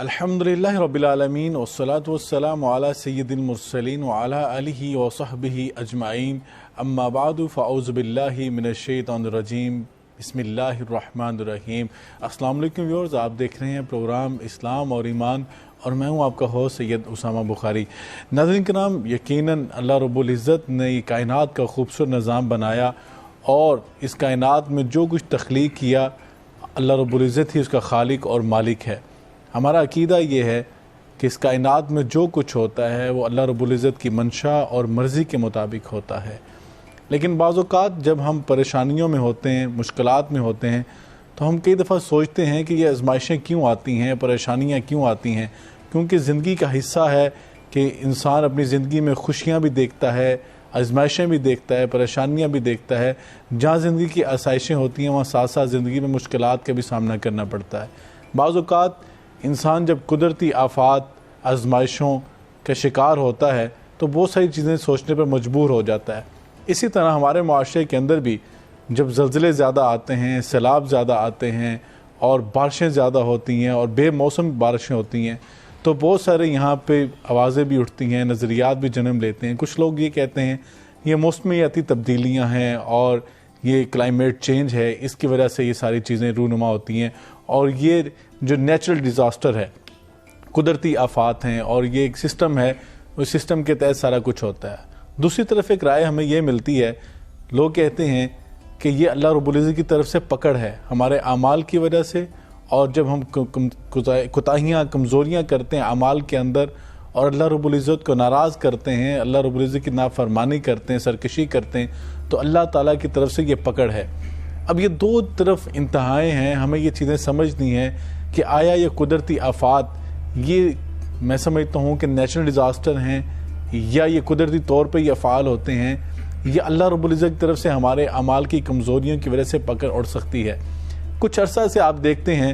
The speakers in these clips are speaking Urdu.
الحمدللہ رب العالمین والصلاة والسلام علی سید المرسلین وعلی آلہ وصحبہ اجمعین اما بعد فاعوذ باللہ من الشیطان الرجیم بسم اللہ الرحمن الرحیم۔ السلام علیکم ویورز، آپ دیکھ رہے ہیں پروگرام اسلام اور ایمان اور میں ہوں آپ کا ہوسٹ سید اسامہ بخاری۔ ناظرین کرام، یقیناً اللہ رب العزت نے یہ کائنات کا خوبصورت نظام بنایا اور اس کائنات میں جو کچھ تخلیق کیا اللہ رب العزت ہی اس کا خالق اور مالک ہے۔ ہمارا عقیدہ یہ ہے کہ اس کائنات میں جو کچھ ہوتا ہے وہ اللہ رب العزت کی منشا اور مرضی کے مطابق ہوتا ہے، لیکن بعض اوقات جب ہم پریشانیوں میں ہوتے ہیں، مشکلات میں ہوتے ہیں، تو ہم کئی دفعہ سوچتے ہیں کہ یہ آزمائشیں کیوں آتی ہیں، پریشانیاں کیوں آتی ہیں، کیونکہ زندگی کا حصہ ہے کہ انسان اپنی زندگی میں خوشیاں بھی دیکھتا ہے، آزمائشیں بھی دیکھتا ہے، پریشانیاں بھی دیکھتا ہے۔ جہاں زندگی کی آسائشیں ہوتی ہیں وہاں ساتھ ساتھ زندگی میں مشکلات کا بھی سامنا کرنا پڑتا ہے۔ بعض اوقات انسان جب قدرتی آفات، آزمائشوں کا شکار ہوتا ہے تو بہت ساری چیزیں سوچنے پر مجبور ہو جاتا ہے۔ اسی طرح ہمارے معاشرے کے اندر بھی جب زلزلے زیادہ آتے ہیں، سیلاب زیادہ آتے ہیں اور بارشیں زیادہ ہوتی ہیں اور بے موسم بارشیں ہوتی ہیں تو بہت سارے یہاں پہ آوازیں بھی اٹھتی ہیں، نظریات بھی جنم لیتے ہیں۔ کچھ لوگ یہ کہتے ہیں یہ موسمیاتی تبدیلیاں ہیں اور یہ کلائمیٹ چینج ہے، اس کی وجہ سے یہ ساری چیزیں رونما ہوتی ہیں، اور یہ جو نیچرل ڈیزاسٹر ہے، قدرتی آفات ہیں اور یہ ایک سسٹم ہے، اس سسٹم کے تحت سارا کچھ ہوتا ہے۔ دوسری طرف ایک رائے ہمیں یہ ملتی ہے، لوگ کہتے ہیں کہ یہ اللہ رب العزت کی طرف سے پکڑ ہے ہمارے اعمال کی وجہ سے، اور جب ہم کوتاہیاں، کمزوریاں کرتے ہیں اعمال کے اندر اور اللہ رب العزت کو ناراض کرتے ہیں، اللہ رب العزت کی نافرمانی کرتے ہیں، سرکشی کرتے ہیں، تو اللہ تعالیٰ کی طرف سے یہ پکڑ ہے۔ اب یہ دو طرف انتہائیں ہیں، ہمیں یہ چیزیں سمجھنی ہیں کہ آیا یہ قدرتی آفات یہ میں سمجھتا ہوں کہ نیچرل ڈیزاسٹر ہیں یا یہ قدرتی طور پہ یہ افعال ہوتے ہیں، یہ اللہ رب العزت کی طرف سے ہمارے اعمال کی کمزوریوں کی وجہ سے پکڑ اڑ سکتی ہے۔ کچھ عرصہ سے آپ دیکھتے ہیں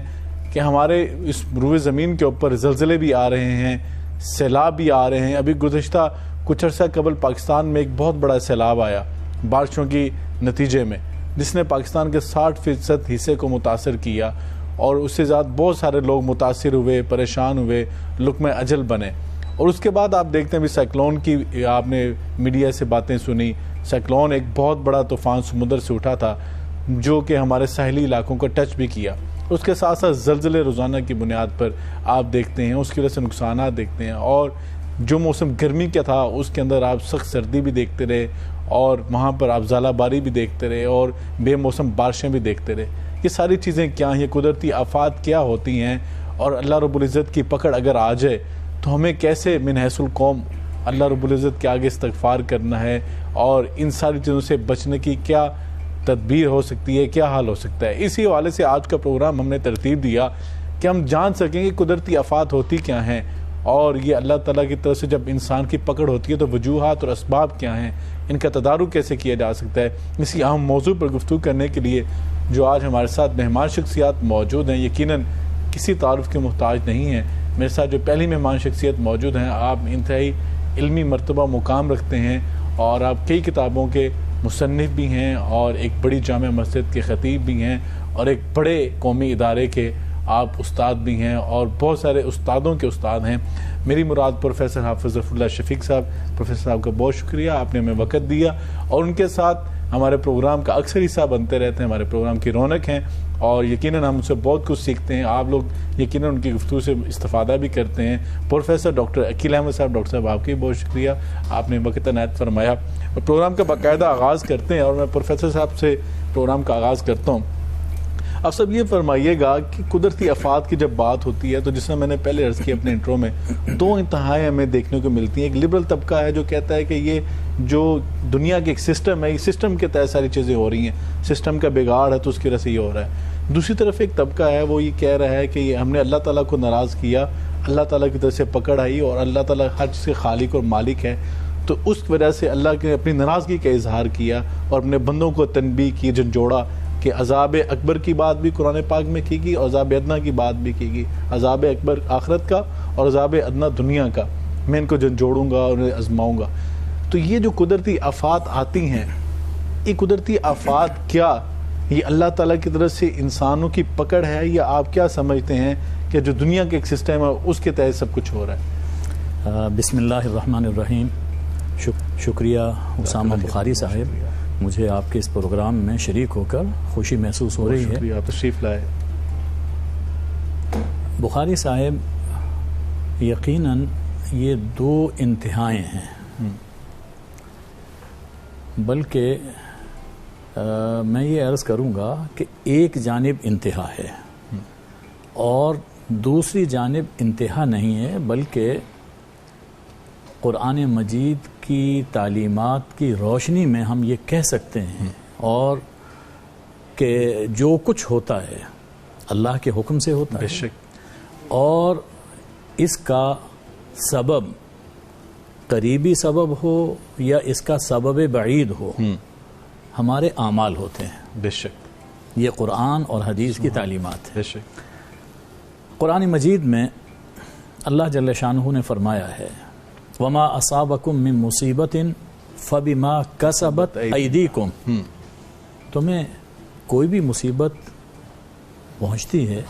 کہ ہمارے اس روئے زمین کے اوپر زلزلے بھی آ رہے ہیں، سیلاب بھی آ رہے ہیں۔ ابھی گزشتہ کچھ عرصہ قبل پاکستان میں ایک بہت بڑا سیلاب آیا بارشوں کی نتیجے میں، جس نے پاکستان کے 60% حصے کو متاثر کیا اور اس سے زیادہ بہت سارے لوگ متاثر ہوئے، پریشان ہوئے، لقمہ اجل بنے۔ اور اس کے بعد آپ دیکھتے ہیں بھی سائیکلون کی آپ نے میڈیا سے باتیں سنی، سائیکلون ایک بہت بڑا طوفان سمندر سے اٹھا تھا جو کہ ہمارے ساحلی علاقوں کو ٹچ بھی کیا۔ اس کے ساتھ ساتھ زلزلے روزانہ کی بنیاد پر آپ دیکھتے ہیں، اس کی وجہ سے نقصانات دیکھتے ہیں، اور جو موسم گرمی کا تھا اس کے اندر آپ سخت سردی بھی دیکھتے رہے اور وہاں پر آپ ژالہ باری بھی دیکھتے رہے اور بے موسم بارشیں بھی دیکھتے رہے۔ یہ ساری چیزیں کیا ہیں، یہ قدرتی آفات کیا ہوتی ہیں، اور اللہ رب العزت کی پکڑ اگر آ جائے تو ہمیں کیسے من حیث القوم اللہ رب العزت کے آگے استغفار کرنا ہے اور ان ساری چیزوں سے بچنے کی کیا تدبیر ہو سکتی ہے، کیا حال ہو سکتا ہے۔ اسی حوالے سے آج کا پروگرام ہم نے ترتیب دیا کہ ہم جان سکیں کہ قدرتی آفات ہوتی کیا ہیں اور یہ اللہ تعالیٰ کی طرف سے جب انسان کی پکڑ ہوتی ہے تو وجوہات اور اسباب کیا ہیں، ان کا تدارک کیسے کیا جا سکتا ہے۔ اسی اہم موضوع پر گفتگو کرنے کے لیے جو آج ہمارے ساتھ مہمان شخصیات موجود ہیں، یقیناً کسی تعارف کے محتاج نہیں ہیں۔ میرے ساتھ جو پہلی مہمان شخصیت موجود ہیں، آپ انتہائی علمی مرتبہ مقام رکھتے ہیں اور آپ کئی کتابوں کے مصنف بھی ہیں اور ایک بڑی جامع مسجد کے خطیب بھی ہیں اور ایک بڑے قومی ادارے کے آپ استاد بھی ہیں اور بہت سارے استادوں کے استاد ہیں۔ میری مراد پروفیسر حافظ ظفر اللہ شفیق صاحب۔ پروفیسر صاحب کا بہت شکریہ، آپ نے ہمیں وقت دیا اور ان کے ساتھ ہمارے پروگرام کا اکثر حصہ بنتے رہتے ہیں، ہمارے پروگرام کی رونق ہیں اور یقیناً ہم ان سے بہت کچھ سیکھتے ہیں۔ آپ لوگ یقیناً ان کی گفتگو سے استفادہ بھی کرتے ہیں۔ پروفیسر ڈاکٹر عقیل احمد صاحب، ڈاکٹر صاحب آپ کی بہت شکریہ، آپ نے وقت عنایت فرمایا اور پروگرام کا باقاعدہ آغاز کرتے ہیں اور میں پروفیسر صاحب سے پروگرام کا آغاز کرتا ہوں۔ آپ سب یہ فرمائیے گا کہ قدرتی آفات کی جب بات ہوتی ہے تو جس میں میں نے پہلے عرض کیا اپنے انٹرو میں، دو انتہائیں ہمیں دیکھنے کو ملتی ہیں۔ ایک لبرل طبقہ ہے جو کہتا ہے کہ یہ جو دنیا کے ایک سسٹم ہے، یہ سسٹم کے تحت ساری چیزیں ہو رہی ہیں، سسٹم کا بگاڑ ہے تو اس کی وجہ سے یہ ہو رہا ہے۔ دوسری طرف ایک طبقہ ہے وہ یہ کہہ رہا ہے کہ یہ ہم نے اللہ تعالیٰ کو ناراض کیا، اللہ تعالیٰ کی طرف سے پکڑ آئی اور اللہ تعالیٰ ہر چیز کے خالق اور مالک ہے، تو اس وجہ سے اللہ کے اپنی ناراضگی کا اظہار کیا اور اپنے بندوں کو تنبیہ کی، جھنجھوڑا کہ عذاب اکبر کی بات بھی قرآن پاک میں کی گئی اور عذاب ادنا کی بات بھی کی گئی۔ عذاب اکبر آخرت کا اور عذاب ادنا دنیا کا، میں ان کو جھنجھوڑوں گا اور انہیں آزماؤں گا۔ تو یہ جو قدرتی آفات آتی ہیں، یہ قدرتی آفات کیا یہ اللہ تعالیٰ کی طرف سے انسانوں کی پکڑ ہے یا آپ کیا سمجھتے ہیں کہ جو دنیا کے ایک سسٹم ہے اس کے تحت سب کچھ ہو رہا ہے؟ بسم اللہ الرحمن الرحیم. شکریہ اسامہ بخاری صاحب، مجھے آپ کے اس پروگرام میں شریک ہو کر خوشی محسوس ہو رہی ہے. شکریہ، آپ تشریف لائے. بخاری صاحب، یقیناً یہ دو انتہائیں ہیں، بلکہ میں یہ عرض کروں گا کہ ایک جانب انتہا ہے اور دوسری جانب انتہا نہیں ہے، بلکہ قرآن مجید کی تعلیمات کی روشنی میں ہم یہ کہہ سکتے ہیں اور کہ جو کچھ ہوتا ہے اللہ کے حکم سے ہوتا ہے، بے شک، اور اس کا سبب قریبی سبب ہو یا اس کا سبب بعید ہو، ہمارے اعمال ہوتے ہیں. بے شک، یہ قرآن اور حدیث کی تعلیمات ہے. بے شک. قرآن مجید میں اللہ جل شانہ نے فرمایا ہے وما اصابکم من مصیبت فبما کسبت ایدیکم. تمہیں کوئی بھی مصیبت پہنچتی ہے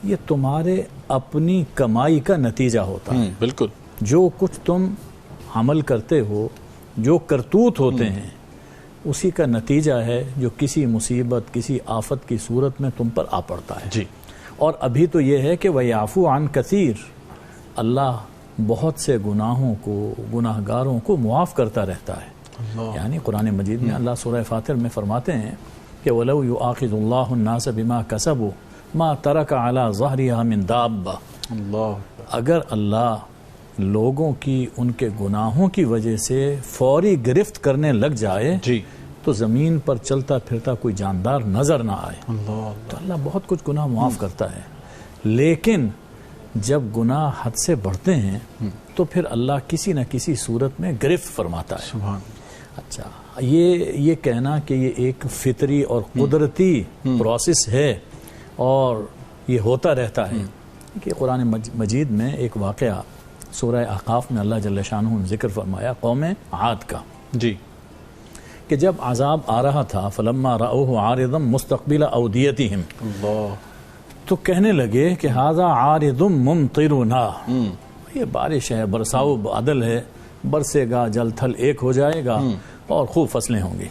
یہ تمہارے اپنی کمائی کا نتیجہ ہوتا ہے. بالکل. جو کچھ تم عمل کرتے ہو، جو کرتوت ہوتے ہیں، اسی کا نتیجہ ہے جو کسی مصیبت، کسی آفت کی صورت میں تم پر آ پڑتا ہے. جی. اور ابھی تو یہ ہے کہ وَيَعْفُو عَنْ كَثِيرٍ، اللہ بہت سے گناہوں کو، گناہ گاروں کو معاف کرتا رہتا ہے. یعنی قرآن مجید میں اللہ سورہ فاطر میں فرماتے ہیں کہ وَلَوْ يُؤَاخِذُ اللَّهُ النَّاسَ بِمَا كَسَبُوا مَا تَرَكَ عَلَى ظَهْرِهَا مِن دَابَّةٍ. اگر اللہ لوگوں کی ان کے گناہوں کی وجہ سے فوری گرفت کرنے لگ جائے جی تو زمین پر چلتا پھرتا کوئی جاندار نظر نہ آئے. تو اللہ بہت کچھ گناہ معاف کرتا ہے، لیکن جب گناہ حد سے بڑھتے ہیں تو پھر اللہ کسی نہ کسی صورت میں گرفت فرماتا ہے. سبحان. اچھا، یہ کہنا کہ یہ ایک فطری اور قدرتی پروسیس ہے اور یہ ہوتا رہتا ہے، کہ قرآن مجید میں ایک واقعہ سورہ احقاف میں اللہ جل شانہ نے ذکر فرمایا قوم عاد کا. جی. کہ جب عذاب آ رہا تھا فلما رأوه عارضا مستقبل اودیتہم، تو کہنے لگے کہ ھذا عارض ممطرنا، یہ بارش ہے، برساؤ بادل ہے، برسے گا، جل تھل ایک ہو جائے گا اور خوب فصلیں ہوں گی.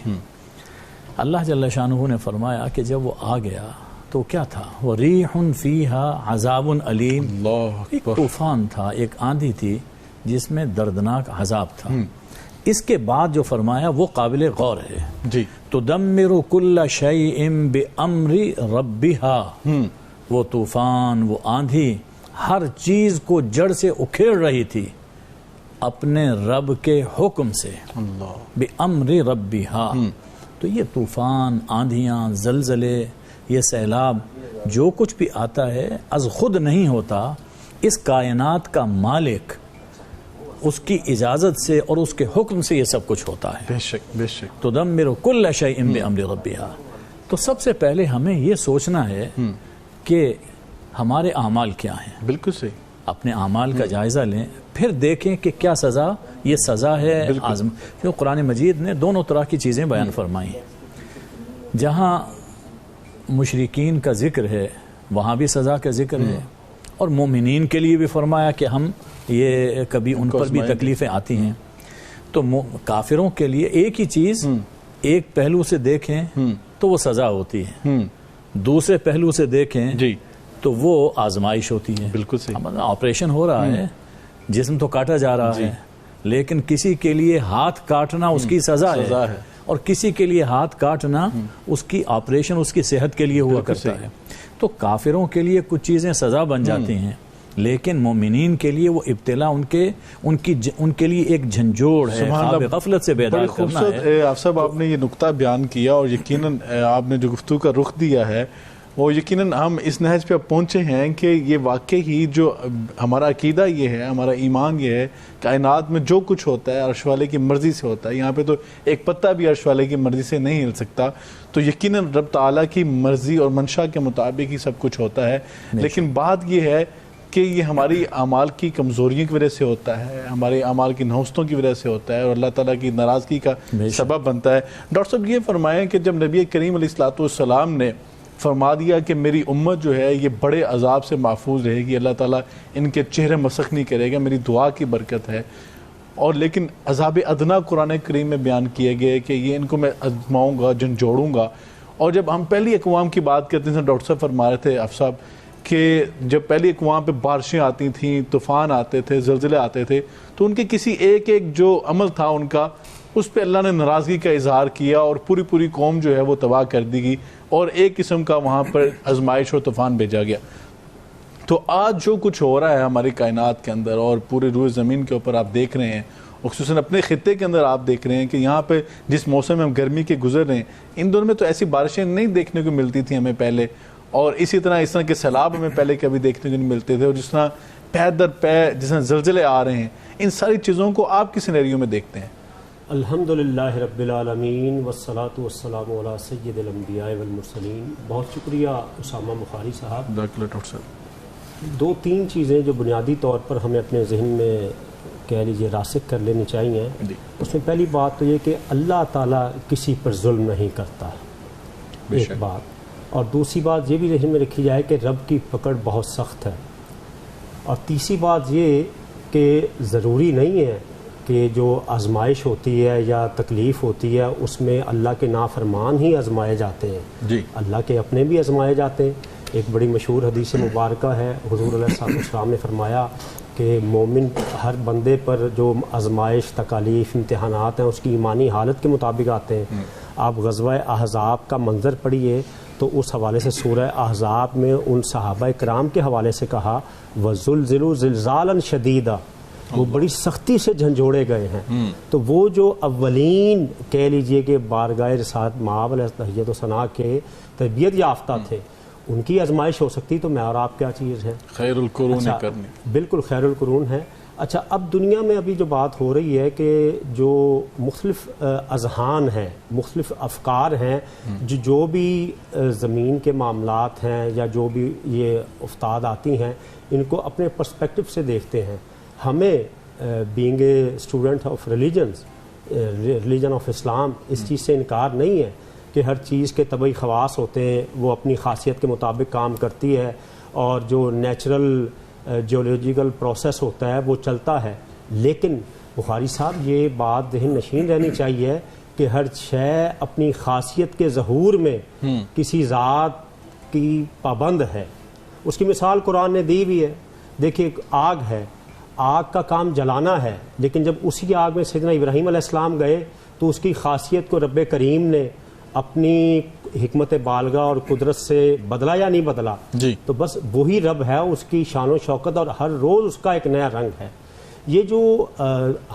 اللہ جل شانہ نے فرمایا کہ جب وہ آ گیا تو کیا تھا، وریح فیہا عذاب علیم، ایک طوفان تھا، ایک آندھی تھی جس میں دردناک عذاب تھا. اس کے بعد جو فرمایا وہ قابل غور ہے. جی. تدمر کل شیء بامر ربها، وہ طوفان، وہ آندھی ہر چیز کو جڑ سے اکھیڑ رہی تھی اپنے رب کے حکم سے. بامر ربها. تو یہ طوفان، آندھیاں، زلزلے، یہ سیلاب، جو کچھ بھی آتا ہے از خود نہیں ہوتا، اس کائنات کا مالک اس کی اجازت سے اور اس کے حکم سے یہ سب کچھ ہوتا ہے. بے شک، بے شک. تدمر کل شیء بامر ربها. تو سب سے پہلے ہمیں یہ سوچنا ہے کہ ہمارے اعمال کیا ہیں. بالکل صحیح. اپنے اعمال کا جائزہ لیں، پھر دیکھیں کہ کیا سزا، یہ سزا ہے آزم. کیوں قرآن مجید نے دونوں طرح کی چیزیں بیان فرمائی ہیں. جہاں مشرکین کا ذکر ہے وہاں بھی سزا کا ذکر ہے، اور مومنین کے لیے بھی فرمایا کہ ہم یہ کبھی ان پر بھی تکلیفیں آتی ہیں. تو کافروں کے لیے ایک ہی چیز ایک پہلو سے دیکھیں تو وہ سزا ہوتی ہے، دوسرے پہلو سے دیکھیں جی تو وہ آزمائش ہوتی ہے. بالکل صحیح. آپریشن ہو رہا ہے، جسم تو کاٹا جا رہا ہے، لیکن کسی کے لیے ہاتھ کاٹنا اس کی سزا ہے اور کسی کے لیے ہاتھ کاٹنا اس کی آپریشن اس کی صحت کے لیے ہوا کرتا ہے. تو کافروں کے لیے کچھ چیزیں سزا بن جاتی ہیں، لیکن مومنین کے لیے وہ ابتلا ان کے لیے ایک جھنجھوڑ ہے، خواب غفلت سے بیدار کرنا ہے. آپ صاحب آپ نے یہ نقطہ بیان کیا اور یقیناً آپ نے جو گفتگو کا رخ دیا ہے وہ یقیناً ہم اس نہج پہ پہنچے ہیں کہ یہ واقعی ہی جو ہمارا عقیدہ یہ ہے، ہمارا ایمان یہ ہے، کائنات میں جو کچھ ہوتا ہے عرش والے کی مرضی سے ہوتا ہے. یہاں پہ تو ایک پتہ بھی عرش والے کی مرضی سے نہیں ہل سکتا. تو یقیناً رب تعالیٰ کی مرضی اور منشا کے مطابق ہی سب کچھ ہوتا ہے. لیکن بات یہ ہے کہ یہ ہماری اعمال کی کمزوریوں کی وجہ سے ہوتا ہے, ہمارے اعمال کی نحوستوں کی وجہ سے ہوتا ہے اور اللہ تعالیٰ کی ناراضگی کا سبب بنتا ہے. ڈاکٹر صاحب یہ فرمائیں کہ جب نبی کریم علیہ الصلوۃ والسلام نے فرما دیا کہ میری امت جو ہے یہ بڑے عذاب سے محفوظ رہے گی, اللہ تعالیٰ ان کے چہرے مسخ نہیں کرے گا, میری دعا کی برکت ہے, اور لیکن عذاب ادنا قرآن کریم میں بیان کیے گئے کہ یہ ان کو میں آزماؤں گا, جھنجھوڑوں گا. اور جب ہم پہلی اقوام کی بات کرتے ہیں, ڈاکٹر صاحب فرما رہے تھے آف صاحب کہ جب پہلی اقوام پہ بارشیں آتی تھیں, طوفان آتے تھے, زلزلے آتے تھے, تو ان کے کسی ایک جو عمل تھا ان کا, اس پہ اللہ نے ناراضگی کا اظہار کیا اور پوری قوم جو ہے وہ تباہ کر دی گئی اور ایک قسم کا وہاں پر آزمائش اور طوفان بھیجا گیا. تو آج جو کچھ ہو رہا ہے ہماری کائنات کے اندر اور پورے روئے زمین کے اوپر آپ دیکھ رہے ہیں, خصوصاً اپنے خطے کے اندر آپ دیکھ رہے ہیں کہ یہاں پہ جس موسم میں ہم گرمی کے گزر رہے ہیں, ان دونوں میں تو ایسی بارشیں نہیں دیکھنے کو ملتی تھیں ہمیں پہلے, اور اسی طرح اس طرح کے سیلاب ہمیں پہلے کبھی دیکھنے کو نہیں ملتے تھے, اور جس طرح پے در پے جس طرح زلزلے آ رہے ہیں, ان ساری چیزوں کو آپ کس سینیریو میں دیکھتے ہیں؟ الحمدللہ رب العالمین والصلاة والسلام علی سید الانبیاء والمرسلین. بہت شکریہ اسامہ بخاری صاحب. دو تین چیزیں جو بنیادی طور پر ہمیں اپنے ذہن میں کہہ لیجیے راسخ کر لینی چاہیے. اس میں پہلی بات تو یہ کہ اللہ تعالیٰ کسی پر ظلم نہیں کرتا, ایک بات. اور دوسری بات یہ بھی ذہن میں رکھی جائے کہ رب کی پکڑ بہت سخت ہے. اور تیسری بات یہ کہ ضروری نہیں ہے کہ جو آزمائش ہوتی ہے یا تکلیف ہوتی ہے اس میں اللہ کے نافرمان ہی آزمائے جاتے ہیں, اللہ کے اپنے بھی آزمائے جاتے ہیں. ایک بڑی مشہور حدیث مبارکہ ہے, حضور علیہ السلام نے فرمایا کہ مومن ہر بندے پر جو آزمائش, تکالیف, امتحانات ہیں اس کی ایمانی حالت کے مطابق آتے ہیں. آپ غزوہ احزاب کا منظر پڑھیے تو اس حوالے سے سورہ احزاب میں ان صحابہ کرام کے حوالے سے کہا وَزُلْزِلُوا زِلْزَالًا شَدِيدًا, وہ بڑی سختی سے جھنجھوڑے گئے ہیں. تو وہ جو اولین کہہ لیجئے کہ بارگاہ رسالت مآب علیہ تحیت و ثنا کے تربیت یافتہ تھے, ان کی آزمائش ہو سکتی تو میں اور آپ کیا چیز ہے؟ خیر القرون کرنی. بالکل خیر القرون ہے. اچھا, اب دنیا میں ابھی جو بات ہو رہی ہے کہ جو مختلف اذہان ہیں, مختلف افکار ہیں, جو بھی زمین کے معاملات ہیں یا جو بھی یہ افتاد آتی ہیں, ان کو اپنے پرسپیکٹو سے دیکھتے ہیں. ہمیں being a student of religion of Islam اس چیز سے انکار نہیں ہے کہ ہر چیز کے طبعی خواص ہوتے ہیں, وہ اپنی خاصیت کے مطابق کام کرتی ہے, اور جو نیچرل جیولوجیکل پروسیس ہوتا ہے وہ چلتا ہے. لیکن بخاری صاحب یہ بات ذہن نشین رہنی چاہیے کہ ہر شے اپنی خاصیت کے ظہور میں کسی ذات کی پابند ہے. اس کی مثال قرآن نے دی بھی ہے. دیکھیے, آگ ہے, آگ کا کام جلانا ہے, لیکن جب اسی آگ میں سیدنا ابراہیم علیہ السلام گئے تو اس کی خاصیت کو رب کریم نے اپنی حکمت بالغہ اور قدرت سے بدلا یا نہیں بدلا؟ تو بس وہی رب ہے, اس کی شان و شوکت اور ہر روز اس کا ایک نیا رنگ ہے. یہ جو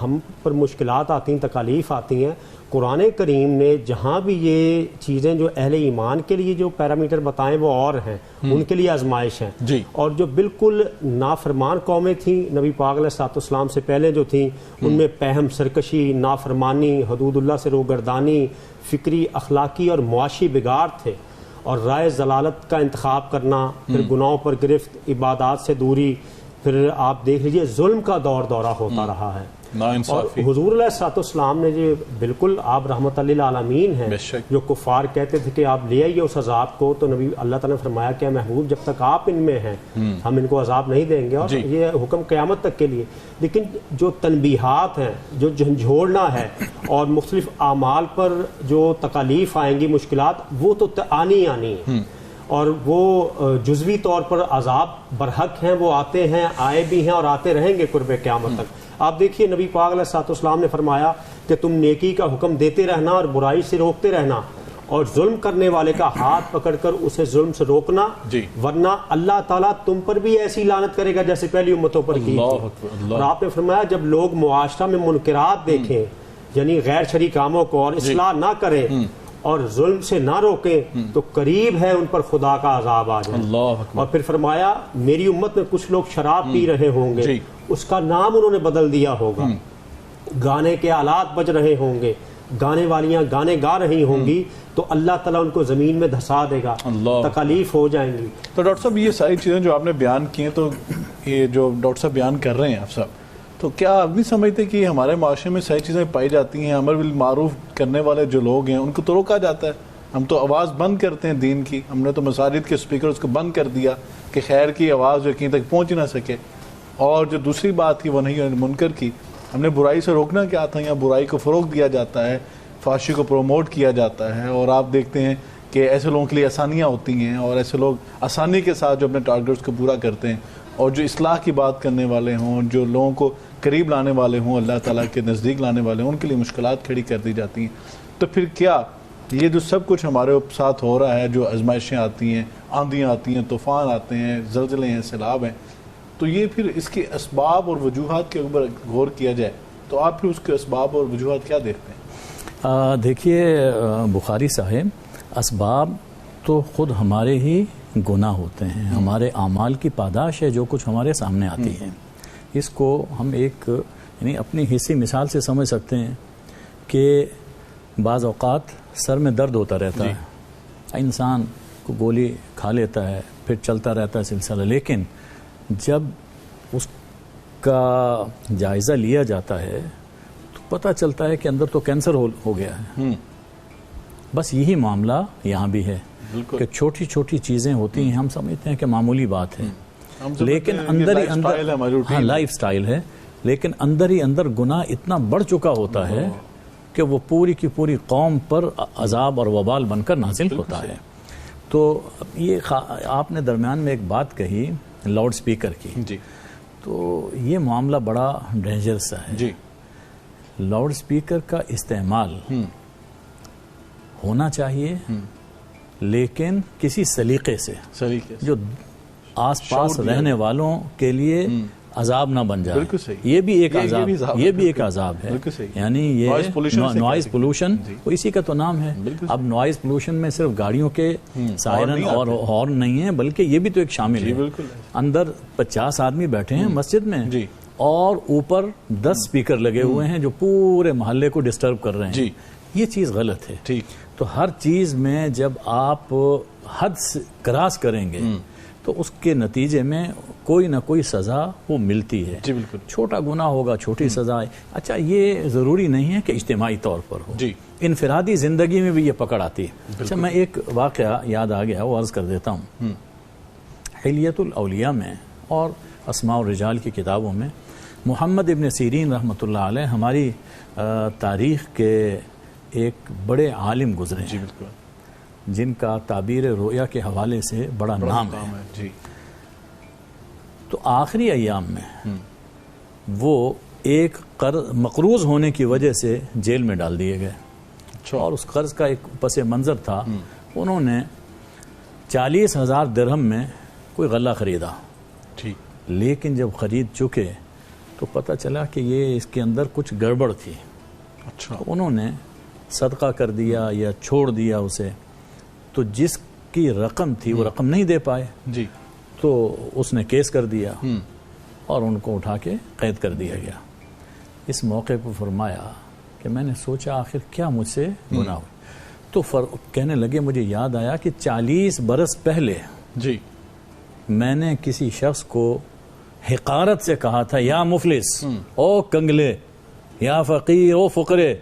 ہم پر مشکلات آتی ہیں, تکالیف آتی ہیں, قرآن کریم نے جہاں بھی یہ چیزیں جو اہل ایمان کے لیے جو پیرامیٹر بتائیں وہ اور ہیں, ان کے لیے آزمائش ہیں. اور جو بالکل نافرمان قومیں تھیں نبی پاک علیہ السلام سے پہلے جو تھیں, ان میں پہم, سرکشی, نافرمانی, حدود اللہ سے روگردانی, فکری, اخلاقی اور معاشی بگاڑ تھے, اور رائے ضلالت کا انتخاب کرنا, پھر گناہوں پر گرفت, عبادات سے دوری, پھر آپ دیکھ لیجئے ظلم کا دورہ ہوتا رہا ہے. اور حضور علیہ السلام نے جو بالکل آپ رحمت للعالمین ہیں, جو کفار کہتے تھے کہ آپ لے آئیے اس عذاب کو, تو نبی اللہ تعالیٰ نے فرمایا کہ محبوب جب تک آپ ان میں ہیں ہم ان کو عذاب نہیں دیں گے, اور یہ حکم قیامت تک کے لیے. لیکن جو تنبیہات ہیں, جو جھنجھوڑنا ہے اور مختلف اعمال پر جو تکالیف آئیں گی, مشکلات, وہ تو آنی ہیں, اور وہ جزوی طور پر عذاب برحق ہیں, وہ آتے ہیں, آئے بھی ہیں اور آتے رہیں گے قرب قیامت تک. آپ دیکھیے نبی پاک علیہ السلام نے فرمایا کہ تم نیکی کا حکم دیتے رہنا اور برائی سے روکتے رہنا, اور ظلم کرنے والے کا ہاتھ پکڑ کر اسے ظلم سے روکنا, ورنہ اللہ تعالیٰ تم پر بھی ایسی لعنت کرے گا جیسے پہلی امتوں پر کی. اور آپ نے فرمایا جب لوگ معاشرہ میں منکرات دیکھیں, یعنی غیر شرعی کاموں کو, اور اصلاح نہ کریں اور ظلم سے نہ روکیں, تو قریب ہے ان پر خدا کا عذاب آ جائے. اور پھر فرمایا میری امت میں کچھ لوگ شراب پی رہے ہوں گے, اس کا نام انہوں نے بدل دیا ہوگا, گانے کے آلات بج رہے ہوں گے, گانے والیاں گانے گا رہی ہوں گی تو اللہ تعالیٰ ان کو زمین میں دھسا دے گا، تکالیف ہو جائیں گی۔ تو ڈاکٹر صاحب یہ ساری چیزیں جو آپ نے بیان کی ہیں، تو یہ جو ڈاکٹر صاحب بیان کر رہے ہیں آپ صاحب، تو کیا آپ نہیں سمجھتے کہ ہمارے معاشرے میں ساری چیزیں پائی جاتی ہیں؟ امر بالمعروف کرنے والے جو لوگ ہیں ان کو تو روکا جاتا ہے، ہم تو آواز بند کرتے ہیں دین کی، ہم نے تو مساجد کے سپیکرز کو بند کر دیا کہ خیر کی آواز جو کہیں تک پہنچ نہ سکے۔ اور جو دوسری بات کی وہ نہیں منکر کی، ہم نے برائی سے روکنا کیا تھا، یا برائی کو فروغ دیا جاتا ہے، فحاشی کو پروموٹ کیا جاتا ہے، اور آپ دیکھتے ہیں کہ ایسے لوگوں کے لیے آسانیاں ہوتی ہیں، اور ایسے لوگ آسانی کے ساتھ جو اپنے ٹارگٹس کو پورا کرتے ہیں، اور جو اصلاح کی بات کرنے والے ہوں، جو لوگوں کو قریب لانے والے ہوں، اللہ تعالیٰ کے نزدیک لانے والے ہوں، ان کے لیے مشکلات کھڑی کر دی جاتی ہیں۔ تو پھر کیا یہ جو سب کچھ ہمارے ساتھ ہو رہا ہے، جو آزمائشیں آتی ہیں، آندھیاں آتی ہیں، طوفان آتے ہیں، زلزلے ہیں، سیلاب ہیں، تو یہ پھر اس کے اسباب اور وجوہات کے اوپر غور کیا جائے تو آپ پھر اس کے اسباب اور وجوہات کیا دیکھتے ہیں؟ دیکھیے بخاری صاحب، اسباب تو خود ہمارے ہی گناہ ہوتے ہیں، ہمارے اعمال کی پاداش ہے جو کچھ ہمارے سامنے آتی ہے۔ اس کو ہم ایک یعنی اپنی حصی مثال سے سمجھ سکتے ہیں کہ بعض اوقات سر میں درد ہوتا رہتا ہے، انسان کو گولی کھا لیتا ہے، پھر چلتا رہتا ہے سلسلہ، لیکن جب اس کا جائزہ لیا جاتا ہے تو پتہ چلتا ہے کہ اندر تو کینسر ہو گیا ہے۔ بس یہی معاملہ یہاں بھی ہے کہ چھوٹی چھوٹی چیزیں ہوتی ہیں، ہم سمجھتے ہیں کہ معمولی بات ہے، لیکن اندر ہی اندر لائف سٹائل ہے، لیکن اندر ہی اندر گناہ اتنا بڑھ چکا ہوتا ہے کہ وہ پوری کی پوری قوم پر عذاب اور وبال بن کر نازل ہوتا ہے۔ تو یہ آپ نے درمیان میں ایک بات کہی لاؤڈ سپیکر کی، جی، تو یہ معاملہ بڑا ڈینجرس ہے۔ جی، لاؤڈ سپیکر کا استعمال ہونا چاہیے، لیکن کسی سلیقے سے جو آس پاس رہنے والوں کے لیے عذاب نہ بن جائے۔ بالکل صحیح، یہ بھی ایک عذاب، یہ بھی ایک عذاب ہے، یعنی یہ نوائز پولوشن، اسی کا تو نام ہے۔ اب نوائز پولوشن میں صرف گاڑیوں کے سائرن اور ہارن نہیں ہے، بلکہ یہ بھی تو ایک شامل ہے۔ اندر 50 آدمی بیٹھے ہیں مسجد میں، اور اوپر 10 سپیکر لگے ہوئے ہیں جو پورے محلے کو ڈسٹرب کر رہے ہیں۔ یہ چیز غلط ہے۔ تو ہر چیز میں جب آپ حد کراس کریں گے تو اس کے نتیجے میں کوئی نہ کوئی سزا وہ ملتی ہے۔ جی بالکل، چھوٹا گناہ ہوگا، چھوٹی سزا ہے۔ اچھا، یہ ضروری نہیں ہے کہ اجتماعی طور پر ہو، انفرادی زندگی میں بھی یہ پکڑ آتی ہے۔ اچھا، میں ایک واقعہ یاد آ گیا، وہ عرض کر دیتا ہوں۔ حلیۃ الاولیاء میں اور اسماء الرجال کی کتابوں میں محمد ابن سیرین رحمۃ اللہ علیہ ہماری تاریخ کے ایک بڑے عالم گزرے ہیں، جن کا تعبیر رؤیا کے حوالے سے بڑا نام ہے۔ تو آخری ایام میں وہ ایک مقروض ہونے کی وجہ سے جیل میں ڈال دیے گئے، اور اس قرض کا ایک پس منظر تھا، انہوں نے 40,000 درہم میں کوئی غلہ خریدا، لیکن جب خرید چکے تو پتہ چلا کہ یہ اس کے اندر کچھ گڑبڑ تھی۔ انہوں نے صدقہ کر دیا یا چھوڑ دیا اسے، تو جس کی رقم تھی وہ رقم نہیں دے پائے، تو اس نے کیس کر دیا اور ان کو اٹھا کے قید کر دیا گیا۔ اس موقع پر فرمایا کہ میں نے سوچا آخر کیا مجھ سے گناہ ہو، تو کہنے لگے مجھے یاد آیا کہ 40 برس پہلے میں نے کسی شخص کو حقارت سے کہا تھا، یا مفلس، او کنگلے، یا فقیر، او فقرے۔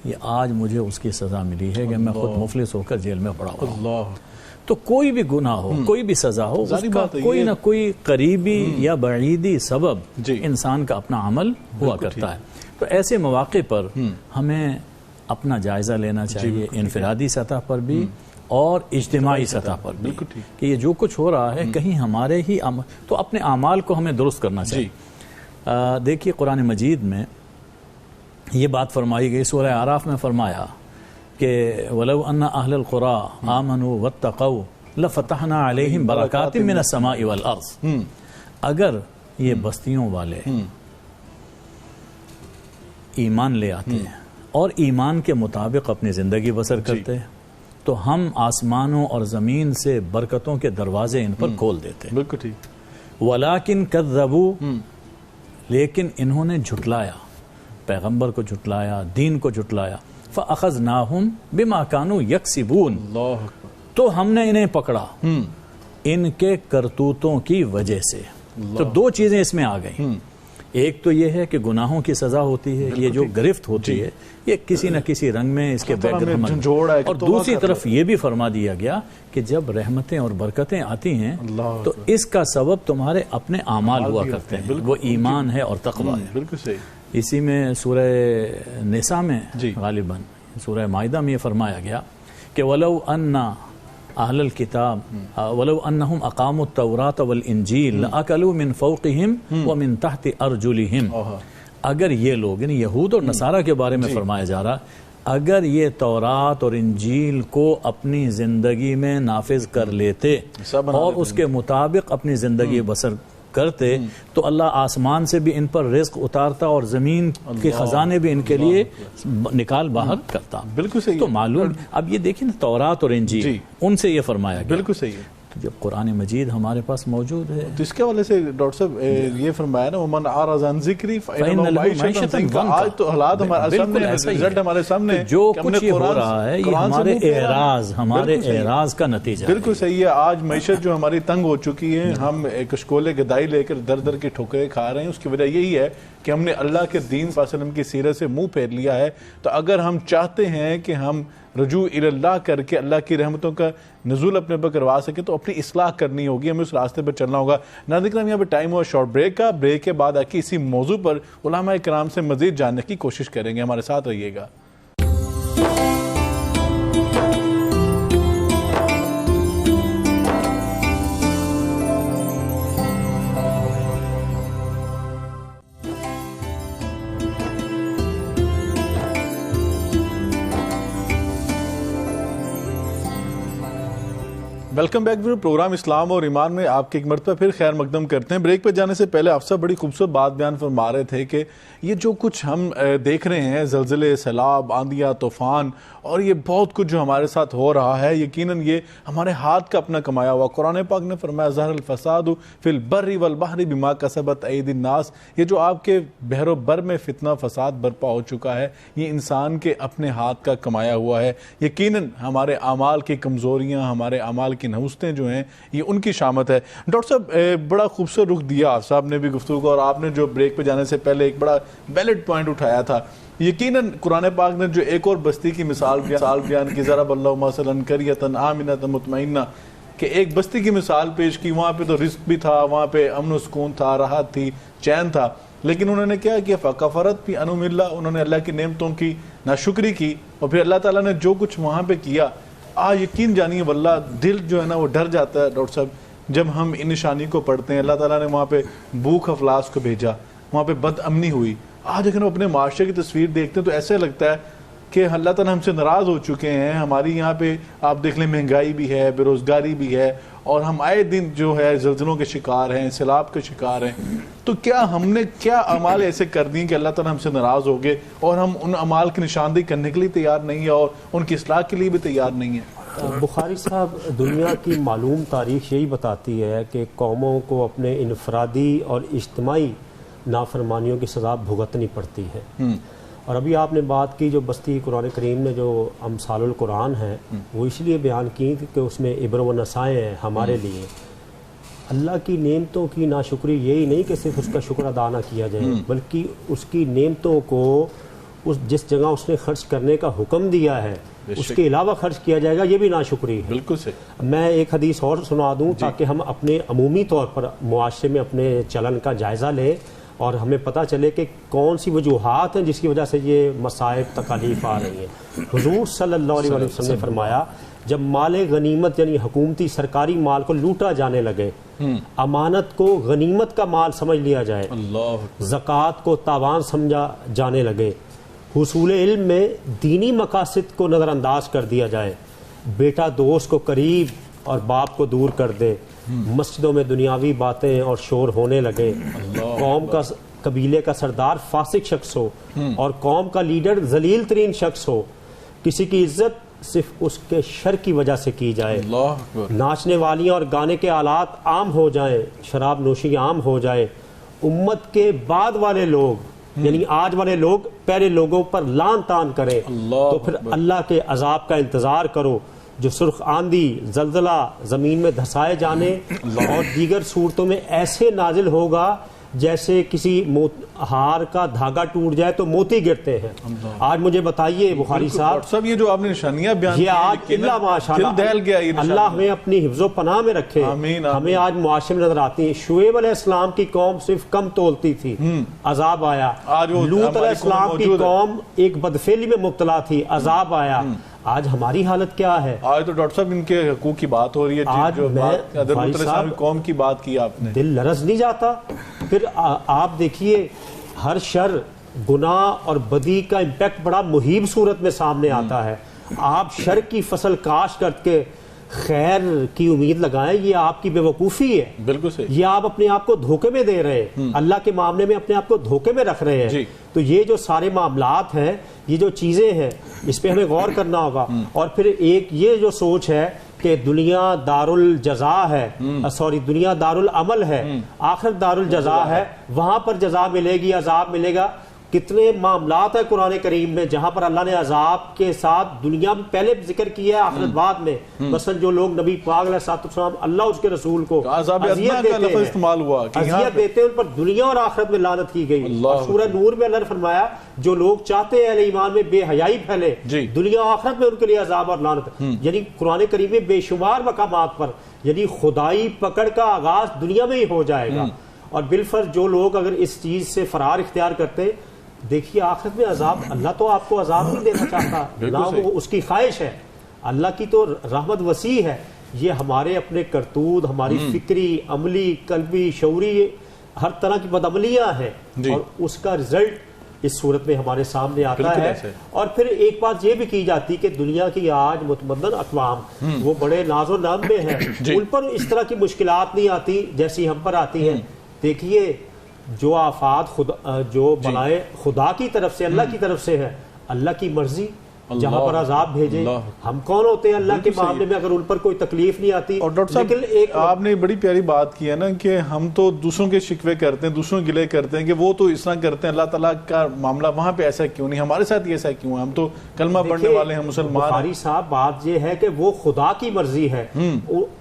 یہ آج مجھے اس کی سزا ملی ہے کہ میں خود مفلس ہو کر جیل میں پڑا ہوں۔ تو کوئی بھی گناہ ہو، کوئی بھی سزا ہو، اس کا کوئی نہ کوئی قریبی یا بعیدی سبب انسان کا اپنا عمل ہوا کرتا ہے۔ تو ایسے مواقع پر ہمیں اپنا جائزہ لینا چاہیے، انفرادی سطح پر بھی اور اجتماعی سطح پر بھی، کہ یہ جو کچھ ہو رہا ہے کہیں ہمارے ہی تو اپنے اعمال کو ہمیں درست کرنا چاہیے۔ دیکھیے قرآن مجید میں یہ بات فرمائی گئی، سورہ اعراف میں فرمایا کہ وَلَوْ أَنَّ أَهْلَ الْقُرَىٰ آمَنُوا وَاتَّقَوْا لَفَتَحْنَا عَلَيْهِمْ بَرَكَاتٍ مِّنَ السَّمَاءِ وَالْأَرْضِ۔ اگر یہ بستیوں والے ایمان لے آتے ہیں اور ایمان کے مطابق اپنی زندگی بسر کرتے ہیں تو ہم آسمانوں اور زمین سے برکتوں کے دروازے ان پر کھول دیتے ہیں۔ بالکل ٹھیک۔ وَلَٰكِن كَذَّبُوا، لیکن انہوں نے جھٹلایا، پیغمبر کو جھٹلایا، دین کو جھٹلایا، فَأَخَذْنَاهُمْ بِمَا كَانُوا يَكْسِبُونَ، اللہ تو ہم نے انہیں پکڑا ان کے کرتوتوں کی وجہ سے۔ تو دو چیزیں اس میں آ گئیں، ایک تو یہ ہے کہ گناہوں کی سزا ہوتی ہے، یہ جو گرفت ہوتی ہے یہ کسی نہ کسی رنگ میں اس کے بیک گراؤنڈ، اور دوسری طرف یہ بھی فرما دیا گیا کہ جب رحمتیں اور برکتیں آتی ہیں تو اس کا سبب تمہارے اپنے اعمال ہوا کرتے ہیں، وہ ایمان ہے اور تقوی ہے۔ بالکل صحیح۔ اسی میں سورہ نساء میں غالباً سورہ مائدہ میں یہ فرمایا گیا کہ وَلَوْ أَنَّ اہل الکتاب ولو انہم اقاموا التوراۃ والانجیل لأکلوا من فوقہم ومن تحت ارجلہم، اگر یہ لوگ یعنی یہود اور نصارہ کے بارے میں فرمایا جا رہا، اگر یہ تورات اور انجیل کو اپنی زندگی میں نافذ کر لیتے اور اس کے مطابق اپنی زندگی بسر کرتے تو اللہ آسمان سے بھی ان پر رزق اتارتا اور زمین کے خزانے بھی ان کے لیے نکال باہر کرتا۔ بالکل صحیح۔ تو معلوم اب یہ دیکھیں نا تورات اور انجیل ان سے یہ فرمایا گیا، بالکل صحیح ہے۔ تو جب قرآن مجید ہمارے پاس موجود ہے تو اس کے حوالے سے ڈاکٹر صاحب یہ فرمایا نا ومن اعرض عن ذکری فإن له معیشۃ ضنکا، آج تو حالات ہمارے سامنے، رزلٹ ہمارے سامنے، جو کچھ یہ ہو رہا ہے یہ ہمارے اعراض کا نتیجہ ہے۔ بالکل صحیح ہے۔ آج معیشت جو ہماری تنگ ہو چکی ہے، ہم کشکول گدائی لے کر در در کی ٹھوکریں کھا رہے ہیں، اس کی وجہ یہی ہے کہ ہم نے اللہ کے دین صلی اللہ علیہ وسلم کی سیرت سے منہ پھیر لیا ہے۔ تو اگر ہم چاہتے ہیں کہ ہم رجوع اللہ کر کے اللہ کی رحمتوں کا نزول اپنے پر کروا سکیں تو اپنی اصلاح کرنی ہوگی، ہمیں اس راستے پر چلنا ہوگا۔ ناظرین کرام، یہاں پہ ٹائم ہوا شارٹ بریک کا، بریک کے بعد آ کے اسی موضوع پر علماء کرام سے مزید جاننے کی کوشش کریں گے، ہمارے ساتھ رہیے گا۔ ویلکم بیک ویور، پروگرام اسلام اور ایمان میں آپ کے ایک مرتبہ پھر خیر مقدم کرتے ہیں۔ بریک پہ جانے سے پہلے آپ سب بڑی خوبصورت بات بیان فرما رہے تھے کہ یہ جو کچھ ہم دیکھ رہے ہیں، زلزلے، سیلاب، آندھیاں، طوفان، اور یہ بہت کچھ جو ہمارے ساتھ ہو رہا ہے، یقیناً یہ ہمارے ہاتھ کا اپنا کمایا ہوا۔ قرآن پاک نے فرمایا ظہر الفساد فی البر والبحر بما کسبت ایدی الناس، یہ جو آپ کے بحر و بر میں فتنہ فساد برپا ہو چکا ہے یہ انسان کے اپنے ہاتھ کا کمایا ہوا ہے۔ یقیناً ہمارے اعمال کی کمزوریاں، ہمارے اعمال کی نحوستیں جو ہیں یہ ان کی شامت ہے۔ ڈاکٹر صاحب بڑا خوبصورت رخ دیا آپ صاحب نے بھی گفتگو کو، اور آپ نے جو بریک پہ جانے سے پہلے ایک بڑا ویلڈ پوائنٹ اٹھایا تھا۔ یقیناً قرآن پاک نے جو ایک اور بستی کی مثال بیان کی، ضرب اللہ مثلا قریۃ آمنۃ مطمئنہ، کہ ایک بستی کی مثال پیش کی، وہاں پہ تو رزق بھی تھا، وہاں پہ امن و سکون تھا، راحت تھی، چین تھا، لیکن انہوں نے کیا کیا؟ فکفرت بانعم اللہ، انہوں نے اللہ کی نعمتوں کی ناشکری کی، اور پھر اللہ تعالیٰ نے جو کچھ وہاں پہ کیا، یقین جانیے واللہ دل جو ہے نا وہ ڈر جاتا ہے ڈاکٹر صاحب جب ہم ان نشانی کو پڑھتے ہیں۔ اللہ تعالیٰ نے وہاں پہ بھوک افلاس کو بھیجا، وہاں پہ بد امنی ہوئی۔ آج اگر ہم اپنے معاشرے کی تصویر دیکھتے ہیں تو ایسے لگتا ہے کہ اللہ تعالیٰ ہم سے ناراض ہو چکے ہیں۔ ہماری یہاں پہ آپ دیکھ لیں مہنگائی بھی ہے، بے روزگاری بھی ہے، اور ہم آئے دن جو ہے زلزلوں کے شکار ہیں، سیلاب کے شکار ہیں۔ تو کیا ہم نے کیا اعمال ایسے کر دیے کہ اللہ تعالیٰ ہم سے ناراض ہو گئے اور ہم ان اعمال کی نشاندہی کرنے کے لیے تیار نہیں ہیں اور ان کی اصلاح کے لیے بھی تیار نہیں ہیں؟ بخاری صاحب، دنیا کی معلوم تاریخ یہی بتاتی ہے کہ قوموں کو اپنے انفرادی اور اجتماعی نافرمانیوں کی سزا بھگتنی پڑتی ہے۔ اور ابھی آپ نے بات کی جو بستی قرآن کریم میں جو امثال القرآن ہے وہ اس لیے بیان کی کہ اس میں عبر و نصائح ہیں ہمارے لیے۔ اللہ کی نعمتوں کی ناشکری یہی نہیں کہ صرف اس کا شکر ادا نہ کیا جائے، بلکہ اس کی نعمتوں کو جس جگہ اس نے خرچ کرنے کا حکم دیا ہے اس کے علاوہ خرچ کیا جائے گا، یہ بھی ناشکری ہے۔ بالکل صحیح۔ میں ایک حدیث اور سنا دوں تاکہ ہم اپنے عمومی طور پر معاشرے میں اپنے چلن کا جائزہ لیں اور ہمیں پتہ چلے کہ کون سی وجوہات ہیں جس کی وجہ سے یہ مصائب تکالیف آ رہی ہیں۔ حضور صلی اللہ علیہ وسلم نے فرمایا جب مال غنیمت یعنی حکومتی سرکاری مال کو لوٹا جانے لگے، امانت کو غنیمت کا مال سمجھ لیا جائے، زکوٰۃ کو تاوان سمجھا جانے لگے، حصول علم میں دینی مقاصد کو نظر انداز کر دیا جائے، بیٹا دوست کو قریب اور باپ کو دور کر دے، مسجدوں میں دنیاوی باتیں اور شور ہونے لگے، قوم کا قبیلے کا سردار فاسق شخص ہو اور قوم کا لیڈر ذلیل ترین شخص ہو، کسی کی عزت صرف اس کے شر کی وجہ سے کی جائے، ناچنے والیاں اور گانے کے آلات عام ہو جائیں، شراب نوشی عام ہو جائے، امت کے بعد والے لوگ یعنی آج والے لوگ پہلے لوگوں پر لان تان کریں تو پھر اللہ کے عذاب کا انتظار کرو جو سرخ آندھی، زلزلہ، زمین میں دھسائے جانے اور دیگر صورتوں میں ایسے نازل ہوگا جیسے کسی ہار کا دھاگا ٹوٹ جائے تو موتی گرتے ہیں. آج مجھے بتائیے بخاری صاحب، یہ جو آپ نے نشانیاں بیان کی، یہ آج اللہ ماشاءاللہ اللہ ہمیں اپنی حفظ و پناہ میں رکھے. ہمیں آج معاشرے میں نظر آتی ہیں. شعیب علیہ السلام کی قوم صرف کم تولتی تھی، عذاب آیا. لوط علیہ السلام کی قوم ایک بدفعلی میں مبتلا تھی، عذاب آیا. آج ہماری حالت کیا ہے؟ آج تو ڈاکٹر صاحب ان کے حقوق کی بات ہو رہی ہے. آج میں قوم کی بات کی آپ نے، دل لرز نہیں جاتا. پھر آپ دیکھیے ہر شر، گناہ اور بدی کا امپیکٹ بڑا مہیب صورت میں سامنے آتا ہے. آپ شر کی فصل کاشت کر کے خیر کی امید لگائیں، یہ آپ کی بے وقوفی ہے. بالکل صحیح. یہ آپ اپنے آپ کو دھوکے میں دے رہے ہیں، اللہ کے معاملے میں اپنے آپ کو دھوکے میں رکھ رہے ہیں. تو یہ جو سارے معاملات ہیں، یہ جو چیزیں ہیں، اس پہ ہمیں غور کرنا ہوگا. اور پھر ایک یہ جو سوچ ہے کہ دنیا دار الجزا ہے، دنیا دار العمل ہے، آخرت دار الجزا ہے، وہاں پر جزا ملے گی، عذاب ملے گا. کتنے معاملات ہیں قرآن کریم میں جہاں پر اللہ نے عذاب کے ساتھ دنیا میں پہلے ذکر کیا ہے، آخرت بعد میں. مثلا جو لوگ نبی پاک علیہ السلام اللہ اس کے رسول کو اذیت دیتے ہیں، ان پر دنیا اور آخرت میں لعنت کی گئی. اور سورہ نور میں اللہ نے فرمایا جو لوگ چاہتے ہیں اہل ایمان میں بے حیائی پھیلے، دنیا و آخرت میں ان کے لیے عذاب اور لعنت. یعنی قرآن کریم میں بے شمار مقامات پر یعنی خدائی پکڑ کا آغاز دنیا میں ہی ہو جائے گا. اور بالفرض جو لوگ اگر اس چیز سے فرار اختیار کرتے، دیکھیے آخرت میں عذاب، اللہ تو آپ کو عذاب نہیں دینا چاہتا، نہ وہ اس کی خواہش ہے. اللہ کی تو رحمت وسیع ہے. یہ ہمارے اپنے کرتوت، ہماری فکری، عملی، قلبی، شعوری ہر طرح کی بدعملیاں ہیں، اور اس کا رزلٹ اس صورت میں ہمارے سامنے آتا ہے. اور پھر ایک بات یہ بھی کی جاتی کہ دنیا کی آج متمدن اقوام وہ بڑے ناز و نعم میں ہیں، ان پر اس طرح کی مشکلات نہیں آتی جیسی ہم پر آتی ہیں. دیکھیے جو آفات جو بلائیں خدا کی طرف سے، اللہ کی طرف سے ہے، اللہ کی مرضی جہاں پر عذاب بھیجے. ہم کون ہوتے ہیں اللہ کے معاملے میں اگر ان پر کوئی تکلیف نہیں آتی. اور ڈاکٹر صاحب آپ نے بڑی پیاری بات کی ہے نا کہ ہم تو دوسروں کے شکوے کرتے ہیں، دوسروں گلے کرتے ہیں کہ وہ تو اس طرح کرتے ہیں، اللہ تعالیٰ کا معاملہ وہاں پہ ایسا کیوں نہیں، ہمارے ساتھ یہ ایسا کیوں ہے، ہم تو کلمہ پڑھنے والے ہیں، مسلمان. بخاری صاحب بات یہ ہے کہ وہ خدا کی مرضی ہے.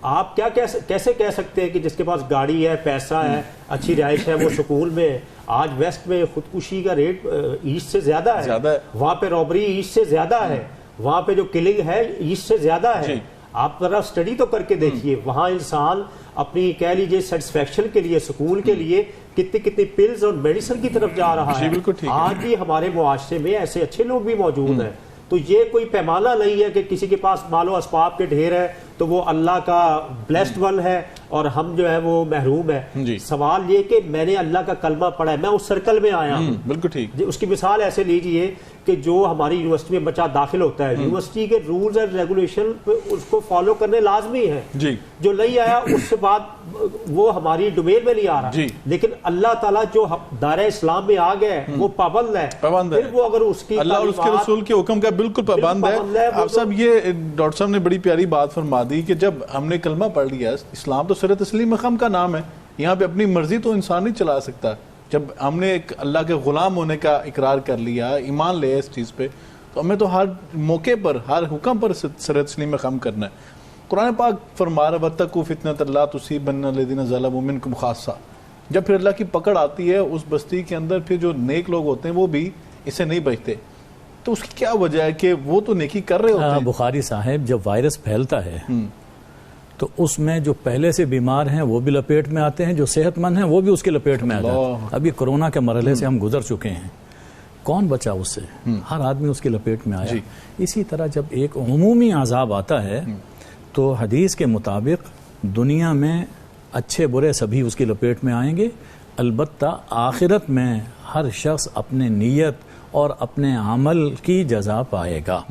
آپ کیا کیسے کہہ سکتے ہیں کہ جس کے پاس گاڑی ہے، پیسہ ہے، اچھی رہائش ہے، وہ سکون میں. آج ویسٹ میں خودکشی کا ریٹ ایسٹ سے زیادہ ہے، وہاں پہ رابری ایسٹ سے زیادہ ہے، وہاں پہ جو کلنگ ہے ایسٹ سے زیادہ ہے. آپ ذرا اسٹڈی تو کر کے دیکھیے وہاں انسان اپنی کہہ لیجیے سیٹسفیکشن کے لیے، سکون کے لیے کتنی پلز اور میڈیسن کی طرف جا رہا ہے. آج بھی ہمارے معاشرے میں ایسے اچھے لوگ بھی موجود ہیں. تو یہ کوئی پیمانہ نہیں ہے کہ کسی کے پاس مال و اسباب کے ڈھیر ہے تو وہ اللہ کا بلیسڈ ون ہے اور ہم جو ہے وہ محروم ہے. سوال یہ کہ میں نے اللہ کا کلمہ پڑھا ہے، میں اس سرکل میں آیا ہوں. بالکل ٹھیک. اس کی مثال ایسے لیجئے کہ جو ہماری یونیورسٹی میں بچہ داخل ہوتا ہے، یونیورسٹی کے رولز اینڈ ریگولیشن اس کو فالو کرنے لازمی ہے. جو نہیں آیا اس سے بعد وہ ہماری ڈومین میں نہیں آ رہا. لیکن اللہ تعالیٰ جو دائرہ اسلام میں آ گئے وہ پابند ہے. پھر وہ اگر اس کی اللہ اور اس کے رسول کے حکم کا بالکل پابند ہے. آپ صاحب یہ ڈاکٹر صاحب نے بڑی پیاری بات فرما دی کہ جب ہم نے کلمہ پڑھ لیا، اسلام تو سر تسلیم مقام کا نام ہے، یہاں پہ اپنی مرضی تو انسان نہیں چلا سکتا. جب ہم نے ایک اللہ کے غلام ہونے کا اقرار کر لیا، ایمان لے اس چیز پہ، تو ہمیں تو ہر موقع پر، ہر حکم پر سر تسلیم مقام کرنا ہے. قرآن پاک فرما رہا وَاتَّقُوا فِتْنَةً لَا تُصِيبَنَّ الَّذِينَ ظَلَمُوا مِنكُمْ خَاصَّةً. جب پھر اللہ کی پکڑ آتی ہے اس بستی کے اندر، پھر جو نیک لوگ ہوتے ہیں وہ بھی اس سے نہیں بچتے. تو اس کی کیا وجہ ہے کہ وہ تو نیکی کر رہے ہوتے ہیں. بخاری صاحب جب وائرس پھیلتا ہے تو اس میں جو پہلے سے بیمار ہیں وہ بھی لپیٹ میں آتے ہیں، جو صحت مند ہیں وہ بھی اس کے لپیٹ میں آ جاتے ہیں. ابھی کرونا کے مرحلے سے ہم گزر چکے ہیں، کون بچا اس سے؟ ہر آدمی اس کے لپیٹ میں آیا. اسی طرح جب ایک عمومی عذاب آتا ہے تو حدیث کے مطابق دنیا میں اچھے برے سبھی اس کی لپیٹ میں آئیں گے. البتہ آخرت میں ہر شخص اپنے نیت اور اپنے عمل کی جزا پائے گا.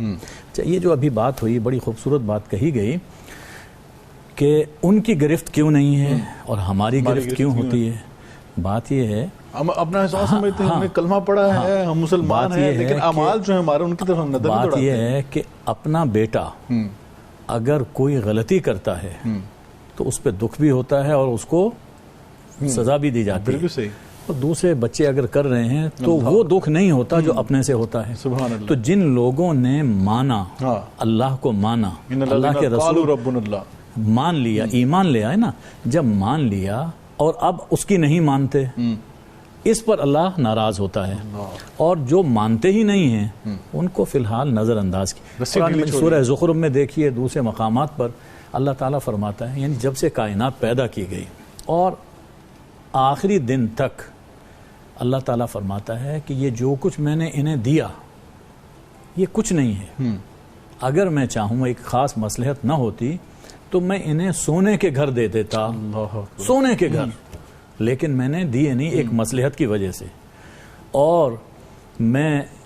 یہ جو ابھی بات ہوئی بڑی خوبصورت بات کہی گئی کہ ان کی گرفت کیوں نہیں ہے اور ہماری گرفت کیوں ہوتی ہے. بات یہ ہے ہم اپنا احساس سمجھتے ہیں، ہم نے کلمہ پڑھا ہے، ہم مسلمان ہیں، لیکن اعمال جو ہیں ہمارے ان کی طرف نظر نہیں دوڑاتے. بات یہ ہے کہ اپنا بیٹا اگر کوئی غلطی کرتا ہے تو اس پہ دکھ بھی ہوتا ہے اور اس کو سزا بھی دی جاتی ہے. اور دوسرے بچے اگر کر رہے ہیں تو وہ دکھ نہیں ہوتا جو اپنے سے ہوتا ہے. سبحان اللہ. تو جن لوگوں نے مانا, اللہ کو مانا, اللہ کے رسول ربنا اللہ مان لیا, ایمان لے آئے نا, جب مان لیا اور اب اس کی نہیں مانتے, اس پر اللہ ناراض ہوتا ہے. اور جو مانتے ہی نہیں ہیں ان کو فی الحال نظر انداز کی. سورہ زخرف میں دیکھیے, دوسرے مقامات پر اللہ تعالیٰ فرماتا ہے, یعنی جب سے کائنات پیدا کی گئی اور آخری دن تک اللہ تعالیٰ فرماتا ہے کہ یہ جو کچھ میں نے انہیں دیا یہ کچھ نہیں ہے. اگر میں چاہوں ایک خاص مصلحت نہ ہوتی تو میں انہیں سونے کے گھر دے دیتا, سونے کے گھر, لیکن میں نے دیے نہیں ایک مصلحت کی وجہ سے, اور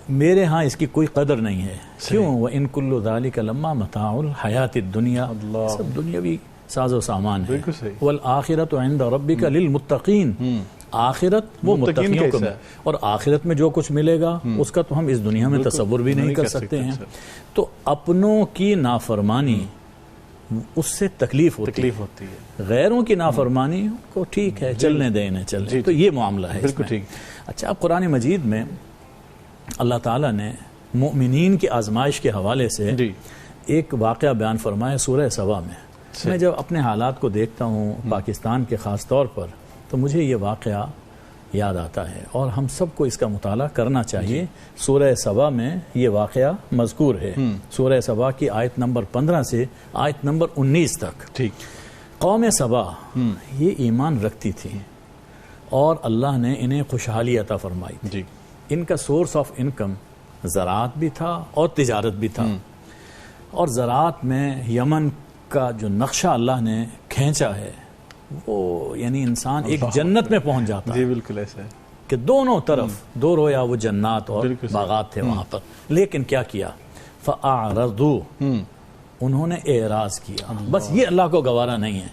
میرے ہاں اس کی کوئی قدر نہیں ہے. کیوں؟ وَإِن كُلُّ ذَلِكَ لَمَّا مَتَاعُ الْحَيَاةِ الدُّنْيَا, سب دنیاوی ساز و سامان ہے. وَالْآخِرَةُ عِنْدَ رَبِّكَ لِلْمُتَّقِينَ, آخرت وہ متقیوں کو, اور آخرت میں جو کچھ ملے گا اس کا تو ہم اس دنیا میں تصور بھی نہیں کر سکتے ہیں. تو اپنوں کی نافرمانی اس سے تکلیف ہوتی ہے, غیروں کی نافرمانی کو ٹھیک ہے چلنے دیں انہیں چلنے. تو یہ معاملہ ہے. بالکل ٹھیک. اچھا, اب قرآن مجید میں اللہ تعالیٰ نے مومنین کی آزمائش کے حوالے سے ایک واقعہ بیان فرمایا سورہ سبا میں. میں جب اپنے حالات کو دیکھتا ہوں پاکستان کے خاص طور پر, تو مجھے یہ واقعہ یاد آتا ہے اور ہم سب کو اس کا مطالعہ کرنا چاہیے. سورہ سبا میں یہ واقعہ مذکور ہے, سورہ سبا کی آیت نمبر 15 سے آیت نمبر 19 تک. قوم سبا یہ ایمان رکھتی تھی اور اللہ نے انہیں خوشحالی عطا فرمائی تھی. ان کا سورس آف انکم زراعت بھی تھا اور تجارت بھی تھا, اور زراعت میں یمن کا جو نقشہ اللہ نے کھینچا ہے وہ یعنی انسان ایک جنت میں پہنچ جاتا ہے. بالکل ایسا ہے کہ دونوں طرف دو رویا وہ جنات اور باغات تھے وہاں پر. لیکن کیا کیا؟ فَأَعْرَضُوا, انہوں نے اعراض کیا. بس یہ اللہ کو گوارا نہیں ہے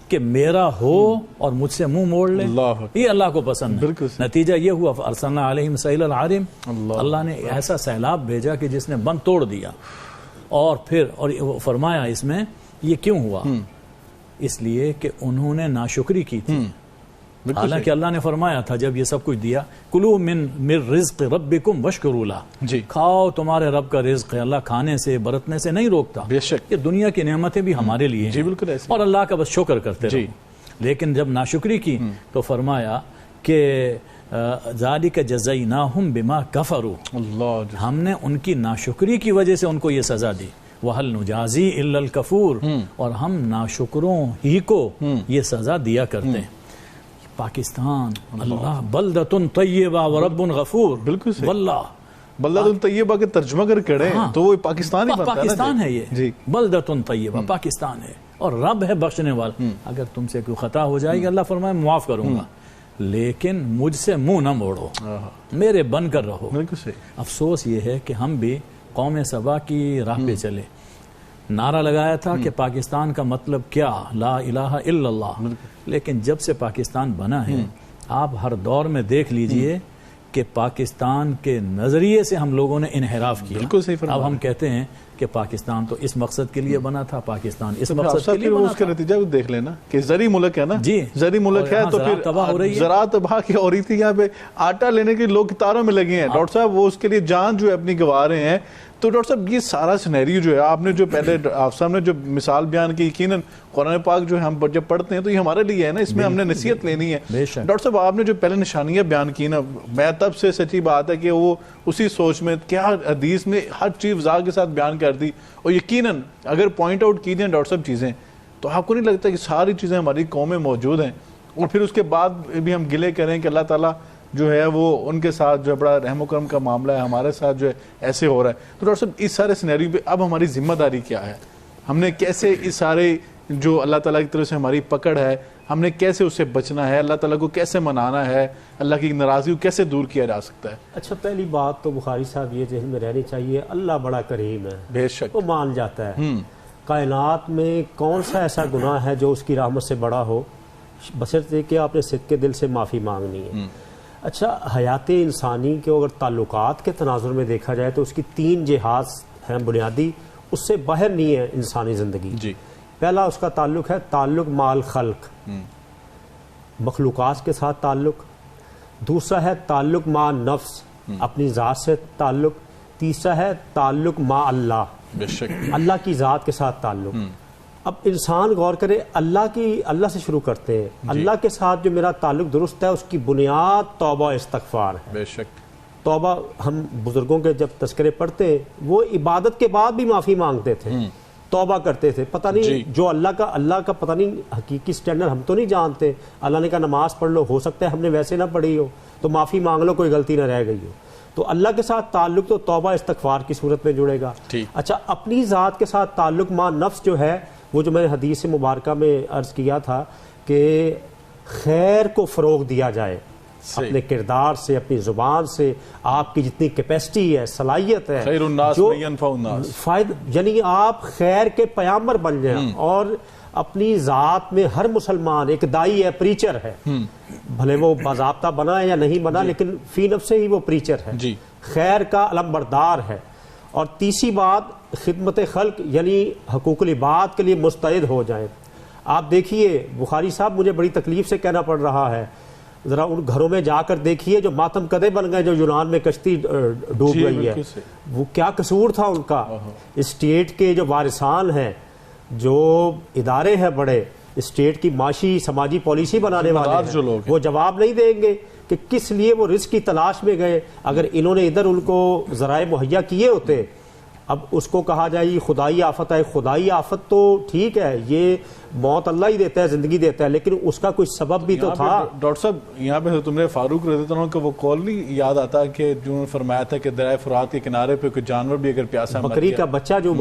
کہ میرا ہو اور مجھ سے منہ موڑ لے, یہ اللہ کو پسند ہے. نتیجہ یہ ہوا فَأَرْسَلْنَا عَلَيْهِمْ سَيْلَ الْعَارِمِ, اللہ نے ایسا سیلاب بھیجا کہ جس نے بند توڑ دیا. اور پھر اور فرمایا اس میں یہ کیوں ہوا؟ اس لیے کہ انہوں نے ناشکری کی تھی. حالانکہ اللہ نے فرمایا تھا جب یہ سب کچھ دیا, کلوا من رزق ربکم واشکروا لہ, کھاؤ تمہارے رب کا رزق ہے. اللہ کھانے سے برتنے سے نہیں روکتا. بے شک یہ دنیا کی نعمتیں بھی ہمارے لیے ہیں اور اللہ کا بس شکر کرتے رہو. لیکن جب ناشکری کی تو فرمایا کہ ذالک جزیناہم بما کفروا, ہم نے ان کی ناشکری کی وجہ سے ان کو یہ سزا دی. وَهَلْ نُجَازِي إِلَّا الْكَفُورِ, اور ہم ناشکروں ہی کو یہ سزا دیا کرتے ہیں. پاکستان اللہ بلدۃ طیبہ ورب غفور. بالکل صحیح. واللہ بلدۃ طیبہ کے ترجمہ کر کڑے تو وہ پاکستان ہی بنتا ہے. پاکستان ہے یہ, بلدۃ طیبہ پاکستان ہے, اور رب ہے بخشنے والا. اگر تم سے کوئی خطا ہو جائے گی اللہ فرمائے معاف کروں گا, لیکن مجھ سے منہ نہ موڑو, میرے بن کر رہو. افسوس یہ ہے کہ ہم بھی قوم سبا کی راہ پہ چلے. نعرہ لگایا تھا کہ پاکستان کا مطلب کیا, لا الہ الا اللہ, لیکن جب سے پاکستان بنا ہے آپ ہر دور میں دیکھ لیجئے کہ پاکستان کے نظریے سے ہم لوگوں نے انحراف کیا. اب ہم کہتے ہیں کہ پاکستان تو اس مقصد کے لیے بنا تھا, پاکستان اس مقصد کے لیے بنا تھا. اس کا نتیجہ بھی دیکھ لینا کہ زرعی ملک ہے نا, زرعی ملک ہے تو پھر زراعت تباہ کی ہو رہی تھی. یہاں پہ آٹا لینے کے لوگ قطاروں میں لگے ہیں ڈاکٹر صاحب, وہ اس کے لیے جان جو ہے اپنی گنوا رہے ہیں. تو ڈاکٹر صاحب یہ سارا سینیریو جو ہے آپ نے جو پہلے آپ سامنے جو مثال بیان کی, یقیناً قرآن پاک جو ہم جب پڑھتے ہیں تو یہ ہمارے لیے ہے نا, اس میں ہم نے نصیحت لینی ہے. ڈاکٹر صاحب آپ نے جو پہلے نشانیاں بیان کی نا, میں تب سے سچی بات ہے کہ وہ اسی سوچ میں کیا حدیث میں ہر چیز وضاحت کے ساتھ بیان کر دی, اور یقیناً اگر پوائنٹ آؤٹ کی دیں ڈاکٹر صاحب چیزیں تو آپ کو نہیں لگتا کہ ساری چیزیں ہماری قوم میں موجود ہیں, اور پھر اس کے بعد بھی ہم گلے کریں کہ اللہ تعالیٰ جو ہے وہ ان کے ساتھ جو بڑا رحم و کرم کا معاملہ ہے, ہمارے ساتھ جو ہے ایسے ہو رہا ہے. تو ڈاکٹر صاحب اس سارے سینیریو پہ اب ہماری ذمہ داری کیا ہے؟ ہم نے کیسے اس سارے جو اللہ تعالیٰ کی طرف سے ہماری پکڑ ہے, ہم نے کیسے اس سے بچنا ہے, اللہ تعالیٰ کو کیسے منانا ہے, اللہ کی ناراضگی کو کیسے دور کیا جا سکتا ہے؟ اچھا, پہلی بات تو بخاری صاحب یہ ذہن میں رہنی چاہیے, اللہ بڑا کریم ہے, بے شک وہ مان جاتا ہے. کائنات میں کون سا ایسا گناہ ہے جو اس کی رحمت سے بڑا ہو, بشرطے کہ آپ نے صدق کے دل سے معافی مانگنی ہے. اچھا, حیات انسانی کے اگر تعلقات کے تناظر میں دیکھا جائے تو اس کی 3 جہاز ہیں بنیادی, اس سے باہر نہیں ہے انسانی زندگی. پہلا اس کا تعلق ہے تعلق مال خلق, مخلوقات کے ساتھ تعلق. دوسرا ہے تعلق مع نفس، اپنی ذات سے تعلق، تیسرا ہے تعلق مع اللہ، بے شک اللہ کی ذات کے ساتھ تعلق۔ اب انسان غور کرے، اللہ سے شروع کرتے ہیں، اللہ کے ساتھ جو میرا تعلق درست ہے اس کی بنیاد توبہ استغفار ہے۔ بے شک توبہ، ہم بزرگوں کے جب تذکرے پڑھتے ہیں وہ عبادت کے بعد بھی معافی مانگتے تھے، توبہ کرتے تھے۔ پتہ نہیں جو اللہ کا پتہ نہیں حقیقی سٹینڈرڈ ہم تو نہیں جانتے، اللہ نے کہا نماز پڑھ لو، ہو سکتا ہے ہم نے ویسے نہ پڑھی ہو تو معافی مانگ لو، کوئی غلطی نہ رہ گئی ہو۔ تو اللہ کے ساتھ تعلق تو توبہ استغفار کی صورت میں جڑے گا۔ اچھا، اپنی ذات کے ساتھ تعلق مع نفس جو ہے، وہ جو میں نے حدیث مبارکہ میں عرض کیا تھا کہ خیر کو فروغ دیا جائے اپنے کردار سے، اپنی زبان سے، آپ کی جتنی کیپیسٹی ہے، صلاحیت ہے، خیر الناس من ينفع الناس، یعنی آپ خیر کے پیامبر بن جائیں۔ اور اپنی ذات میں ہر مسلمان ایک دائی ہے، پریچر ہے، بھلے وہ باضابطہ بنا ہے یا نہیں بنا، لیکن فی نفسہ ہی وہ پریچر ہے، خیر کا علم بردار ہے۔ اور تیسری بات خدمت خلق، یعنی حقوق العباد کے لیے مستعد ہو جائیں۔ آپ دیکھیے بخاری صاحب، مجھے بڑی تکلیف سے کہنا پڑ رہا ہے، ذرا ان گھروں میں جا کر دیکھیے جو ماتم کدے بن گئے، جو یونان میں کشتی ڈوب گئی ہے، وہ کیا قصور تھا ان کا؟ اسٹیٹ کے جو وارثان ہیں، جو ادارے ہیں بڑے، اسٹیٹ کی معاشی سماجی پالیسی بنانے والے ہیں، وہ جواب نہیں دیں گے کہ کس لیے وہ رزق کی تلاش میں گئے۔ اگر انہوں نے ادھر ان کو ذرائع مہیا کیے ہوتے، اب اس کو کہا جائے یہ خدائی آفت ہے، خدائی آفت تو ٹھیک ہے، یہ موت اللہ ہی دیتا ہے، زندگی دیتا ہے، لیکن اس کا کوئی سبب بھی تو تھا۔ ڈاکٹر صاحب یہاں پہ تم نے فاروق رضی اللہ عنہ کا وہ قول نہیں یاد آتا کہ جو نے فرمایا تھا کہ دریائے فرات کے کنارے پہ کوئی جانور بھی اگر پیاسا مر گیا، بکری کا بچہ جو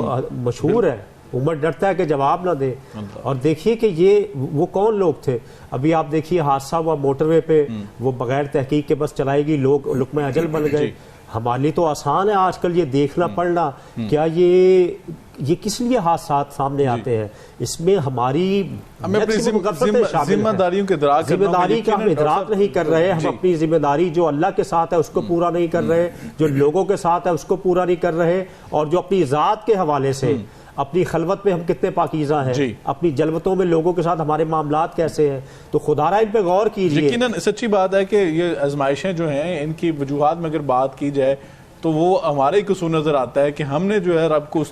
مشہور ہے، عمر ڈرتا ہے کہ جواب نہ دے۔ اور دیکھیے کہ یہ وہ کون لوگ تھے۔ ابھی آپ دیکھیے حادثہ ہوا موٹر وے پہ، وہ بغیر تحقیق کے بس چلائے گی، لوگ لقمہ اجل بن گئے۔ ہمارے لیے تو آسان ہے آج کل یہ دیکھنا پڑھنا، کیا یہ کس لیے حادثات سامنے آتے ہیں؟ اس میں ہماری ذمہ داریوں کے ادراک کا ہم ادراک نہیں کر رہے، ہم اپنی ذمہ داری جو اللہ کے ساتھ ہے اس کو پورا نہیں کر رہے، جو لوگوں کے ساتھ ہے اس کو پورا نہیں کر رہے، اور جو اپنی ذات کے حوالے سے اپنی خلوت میں ہم کتنے پاکیزہ ہیں، اپنی جلوتوں میں لوگوں کے ساتھ ہمارے معاملات کیسے ہیں۔ تو خدا را ان پہ غور کیجیے۔ یقیناً سچی بات ہے کہ یہ آزمائشیں جو ہیں ان کی وجوہات میں اگر بات کی جائے تو وہ ہمارے ہی قصور نظر آتا ہے کہ ہم نے جو ہے رب کو اس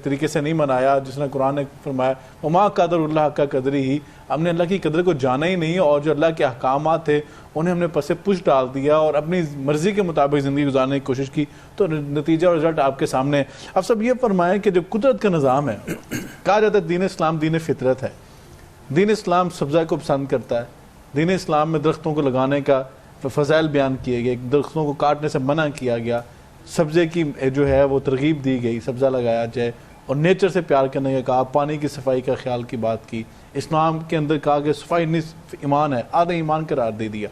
طریقے سے نہیں منایا جس نے قرآن نے فرمایا وما قدر اللہ کا قدری ہی، ہم نے اللہ کی قدر کو جانا ہی نہیں، اور جو اللہ کے احکامات تھے انہیں ہم نے پس پش ڈال دیا اور اپنی مرضی کے مطابق زندگی گزارنے کی کوشش کی، تو نتیجہ اور رزلٹ آپ کے سامنے ہے۔ اب سب یہ فرمائیں کہ جو قدرت کا نظام ہے، کہا جاتا ہے دین اسلام دین فطرت ہے، دین اسلام سبزہ کو پسند کرتا ہے، دین اسلام میں درختوں کو لگانے کا فضائل بیان کیے گئے، درختوں کو کاٹنے سے منع کیا گیا، سبزے کی جو ہے وہ ترغیب دی گئی، سبزہ لگایا جائے، اور نیچر سے پیار کرنے کا کہا، پانی کی صفائی کا خیال کی بات کی، اسلام کے اندر کہا کہ صفائی نصف ایمان ہے، آدھا ایمان قرار دے دیا۔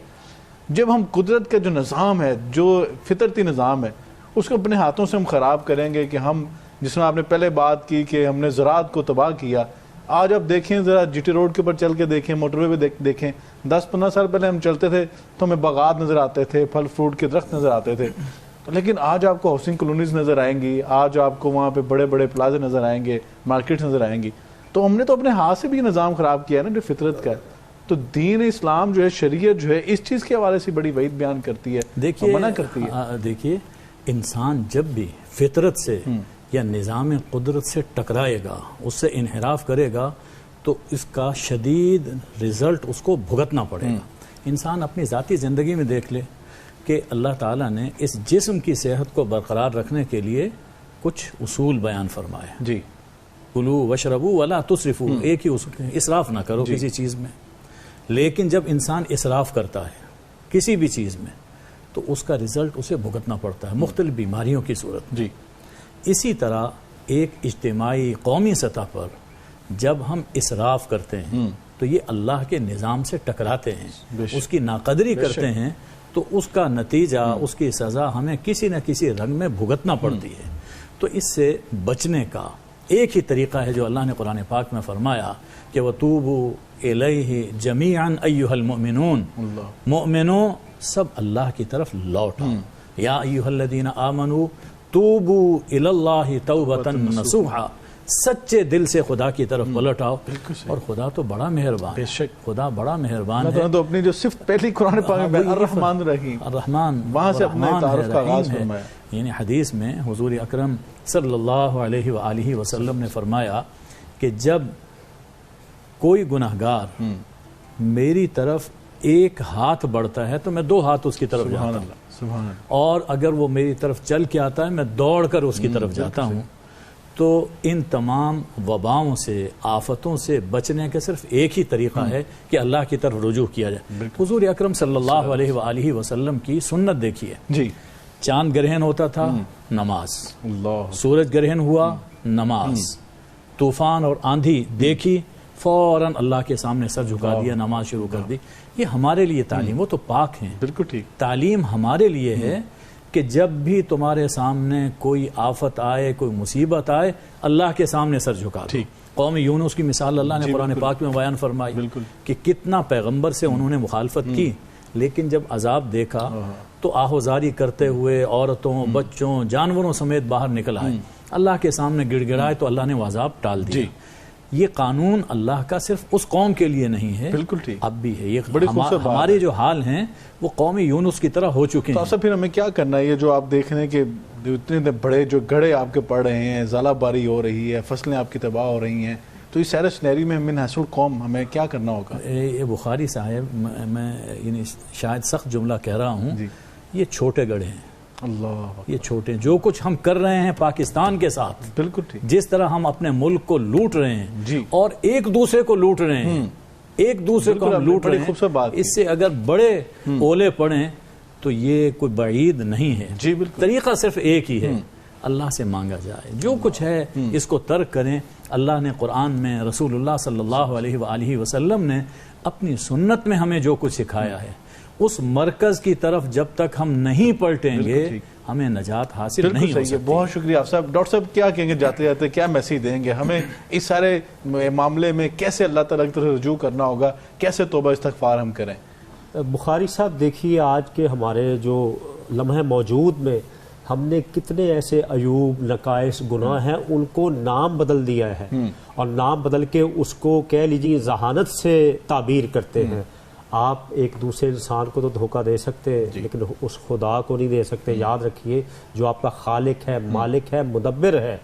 جب ہم قدرت کا جو نظام ہے، جو فطرتی نظام ہے، اس کو اپنے ہاتھوں سے ہم خراب کریں گے کہ ہم، جس میں آپ نے پہلے بات کی کہ ہم نے زراعت کو تباہ کیا، آج آپ دیکھیں ذرا جی ٹی روڈ کے اوپر چل کے دیکھیں، موٹر وے پہ دیکھیں، 10-15 سال پہلے ہم چلتے تھے تو ہمیں باغات نظر آتے تھے، پھل فروٹ کے درخت نظر آتے تھے، لیکن آج آپ کو ہاؤسنگ کالونیز نظر آئیں گی، آج آپ کو وہاں پہ بڑے بڑے پلازے نظر آئیں گے، مارکیٹس نظر آئیں گی۔ تو ہم نے تو اپنے ہاتھ سے بھی نظام خراب کیا ہے نا جو فطرت کا ہے۔ تو دین اسلام جو ہے، شریعت جو ہے، اس چیز کے حوالے سے بڑی وعید بیان کرتی ہے، منع کرتی ہے۔ دیکھیے انسان جب بھی فطرت سے یا نظام قدرت سے ٹکرائے گا، اس سے انحراف کرے گا، تو اس کا شدید رزلٹ اس کو بھگتنا پڑے گا۔ انسان اپنی ذاتی زندگی میں دیکھ لے کہ اللہ تعالیٰ نے اس جسم کی صحت کو برقرار رکھنے کے لیے کچھ اصول بیان فرمائے۔ جی، کلوا واشربوا ولا تسرفوا، ایک ہی اصول، اسراف نہ کرو کسی چیز میں۔ لیکن جب انسان اسراف کرتا ہے کسی بھی چیز میں تو اس کا رزلٹ اسے بھگتنا پڑتا ہے مختلف بیماریوں کی صورت۔ جی، اسی طرح ایک اجتماعی قومی سطح پر جب ہم اسراف کرتے ہیں تو یہ اللہ کے نظام سے ٹکراتے ہیں، اس کی ناقدری کرتے ہیں، تو اس کا نتیجہ، اس کی سزا ہمیں کسی نہ کسی رنگ میں بھگتنا پڑتی ہے۔ تو اس سے بچنے کا ایک ہی طریقہ ہے جو اللہ نے قرآن پاک میں فرمایا کہ وَتُوبُوا إِلَيْهِ جَمِيعًا أَيُّهَا الْمُؤْمِنُونَ، مومنوں سب اللہ کی طرف لوٹو، یا ایھا الذین آمنوا توبوا الی اللہ توبۃ نصوحا، سچے دل سے خدا کی طرف پلٹ آؤ. اور خدا تو بڑا مہربان بے شک. خدا بڑا مہربان ہے. تو اپنی جو صرف پہلی قرآن پاک میں الرحمن الرحیم، الرحمن وہاں سے اپنے تعارف کا آغاز فرمایا. یعنی حدیث میں حضور اکرم صلی اللہ علیہ وآلہ وسلم نے فرمایا کہ جب کوئی گناہگار میری طرف ایک ہاتھ بڑھتا ہے تو میں 2 ہاتھ اس کی طرف جاتا ہوں. سبحان اللہ. اور اگر وہ میری طرف چل کے آتا ہے میں دوڑ کر اس کی طرف جاتا ہوں. تو ان تمام وباؤں سے، آفتوں سے بچنے کا صرف ایک ہی طریقہ ہے کہ اللہ کی طرف رجوع کیا جائے. حضور اکرم صلی اللہ علیہ وآلہ وسلم کی سنت دیکھیے. جی. چاند گرہن ہوتا تھا، نماز. اللہ. سورج گرہن ہوا، نماز. طوفان اور آندھی دیکھی، فوراً اللہ کے سامنے سر جھکا دیا، نماز شروع کر دی. یہ ہمارے لیے تعلیم، وہ تو پاک ہیں. بالکل ٹھیک. تعلیم ہمارے لیے ہے کہ جب بھی تمہارے سامنے کوئی آفت آئے، کوئی مصیبت آئے، اللہ کے سامنے سر جھکا دو. قوم یونس کی مثال اللہ نے قرآن پاک میں بیان فرمائی کہ کتنا پیغمبر سے انہوں نے مخالفت کی، لیکن جب عذاب دیکھا تو آہوزاری کرتے ہوئے عورتوں، بچوں، جانوروں سمیت باہر نکل آئے، اللہ کے سامنے گڑ گڑائے تو اللہ نے وہ عذاب ٹال دیا. یہ قانون اللہ کا صرف اس قوم کے لیے نہیں ہے، بالکل ٹھیک، اب بھی ہے. یہ ہمارے جو حال ہیں وہ قوم یونس کی طرح ہو چکے ہیں. تو پھر ہمیں کیا کرنا ہے؟ یہ جو آپ دیکھ رہے ہیں کہ اتنے بڑے جو گڑھے آپ کے پڑ رہے ہیں، ژالہ باری ہو رہی ہے، فصلیں آپ کی تباہ ہو رہی ہیں، تو اس سارے سنیری میں من حیث القوم ہمیں کیا کرنا ہوگا؟ یہ بخاری صاحب، میں یعنی شاید سخت جملہ کہہ رہا ہوں، یہ چھوٹے گڑھے ہیں. اللہ، یہ چھوٹے، جو کچھ ہم کر رہے ہیں پاکستان کے ساتھ، بالکل ٹھیک، جس طرح ہم اپنے ملک کو لوٹ رہے ہیں اور ایک دوسرے کو لوٹ رہے ہیں، ایک دوسرے کو ہم لوٹ رہے ہیں، اس سے اگر بڑے اولے پڑیں تو یہ کوئی بعید نہیں ہے. طریقہ صرف ایک ہی ہے، اللہ سے مانگا جائے. جو کچھ ہے اس کو ترک کریں. اللہ نے قرآن میں، رسول اللہ صلی اللہ علیہ وآلہ وسلم نے اپنی سنت میں ہمیں جو کچھ سکھایا ہے، اس مرکز کی طرف جب تک ہم نہیں پلٹیں گے ہمیں نجات حاصل نہیں ہو سکتی. بہت شکریہ آپ صاحب. ڈاکٹر صاحب کیا کہیں گے جاتے جاتے، کیا میسیج دیں گے ہمیں اس سارے معاملے میں؟ کیسے اللہ تعالیٰ کی طرف رجوع کرنا ہوگا؟ کیسے توبہ استغفار ہم کریں؟ بخاری صاحب دیکھیے، آج کے ہمارے جو لمحے موجود میں ہم نے کتنے ایسے عیوب، نقائص، گناہ ہیں، ان کو نام بدل دیا ہے، اور نام بدل کے اس کو کہہ لیجیے ذہانت سے تعبیر کرتے ہیں. آپ ایک دوسرے انسان کو تو دھوکہ دے سکتے لیکن اس خدا کو نہیں دے سکتے. یاد رکھیے، جو آپ کا خالق ہے، مالک ہے، مدبر ہے،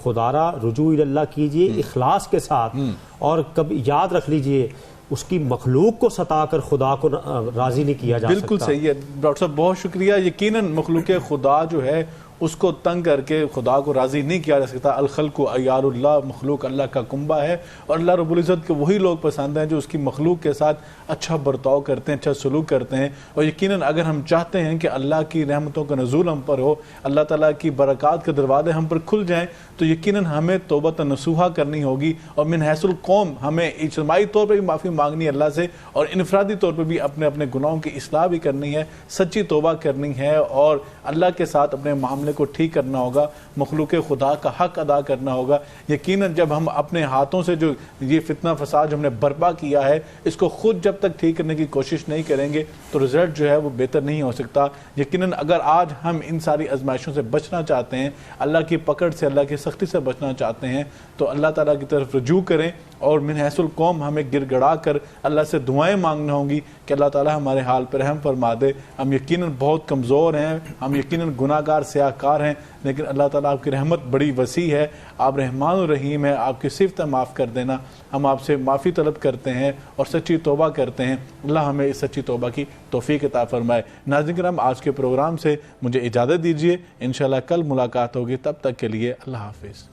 خدا را رجوع اللہ کیجئے اخلاص کے ساتھ. اور کبھی یاد رکھ لیجئے، اس کی مخلوق کو ستا کر خدا کو راضی نہیں کیا جا سکتا. بالکل صحیح ہے ڈاکٹر صاحب، بہت شکریہ. یقیناً مخلوق خدا جو ہے اس کو تنگ کر کے خدا کو راضی نہیں کیا جا سکتا. الخلق عیار اللہ، مخلوق اللہ کا کنبہ ہے، اور اللہ رب العزت کے وہی لوگ پسند ہیں جو اس کی مخلوق کے ساتھ اچھا برتاؤ کرتے ہیں، اچھا سلوک کرتے ہیں. اور یقیناً اگر ہم چاہتے ہیں کہ اللہ کی رحمتوں کا نزول ہم پر ہو، اللہ تعالیٰ کی برکات کے دروازے ہم پر کھل جائیں، تو یقیناً ہمیں توبہ نصوحہ کرنی ہوگی. اور من حیث القوم ہمیں اجتماعی طور پر بھی معافی مانگنی ہے اللہ سے، اور انفرادی طور پر بھی اپنے اپنے گناہوں کی اصلاح بھی کرنی ہے، سچی توبہ کرنی ہے، اور اللہ کے ساتھ اپنے معاملے کو ٹھیک کرنا ہوگا، مخلوق خدا کا حق ادا کرنا ہوگا. یقیناً جب ہم اپنے ہاتھوں سے جو یہ فتنہ فساد ہم نے برپا کیا ہے، اس کو خود جب تک ٹھیک کرنے کی کوشش نہیں کریں گے تو رزلٹ جو ہے وہ بہتر نہیں ہو سکتا. یقیناً اگر آج ہم ان ساری آزمائشوں سے بچنا چاہتے ہیں، اللہ کی پکڑ سے، اللہ کی سختی سے بچنا چاہتے ہیں، تو اللہ تعالیٰ کی طرف رجوع کریں. اور من حیث القوم ہمیں گر گڑا کر اللہ سے دعائیں مانگنا ہوں گی کہ اللہ تعالیٰ ہمارے حال پر رحم فرما دے. ہم یقیناً بہت کمزور ہیں، ہم یقیناً گناہ گار سیاہ کار ہیں، لیکن اللہ تعالیٰ آپ کی رحمت بڑی وسیع ہے، آپ رحمان الرحیم ہے، آپ کی صفت معاف کر دینا. ہم آپ سے معافی طلب کرتے ہیں اور سچی توبہ کرتے ہیں. اللہ ہمیں اس سچی توبہ کی توفیق عطا فرمائے. ناظرین کرام، آج کے پروگرام سے مجھے اجازت دیجیے، انشاءاللہ کل ملاقات ہوگی. تب تک کے لیے اللہ حافظ.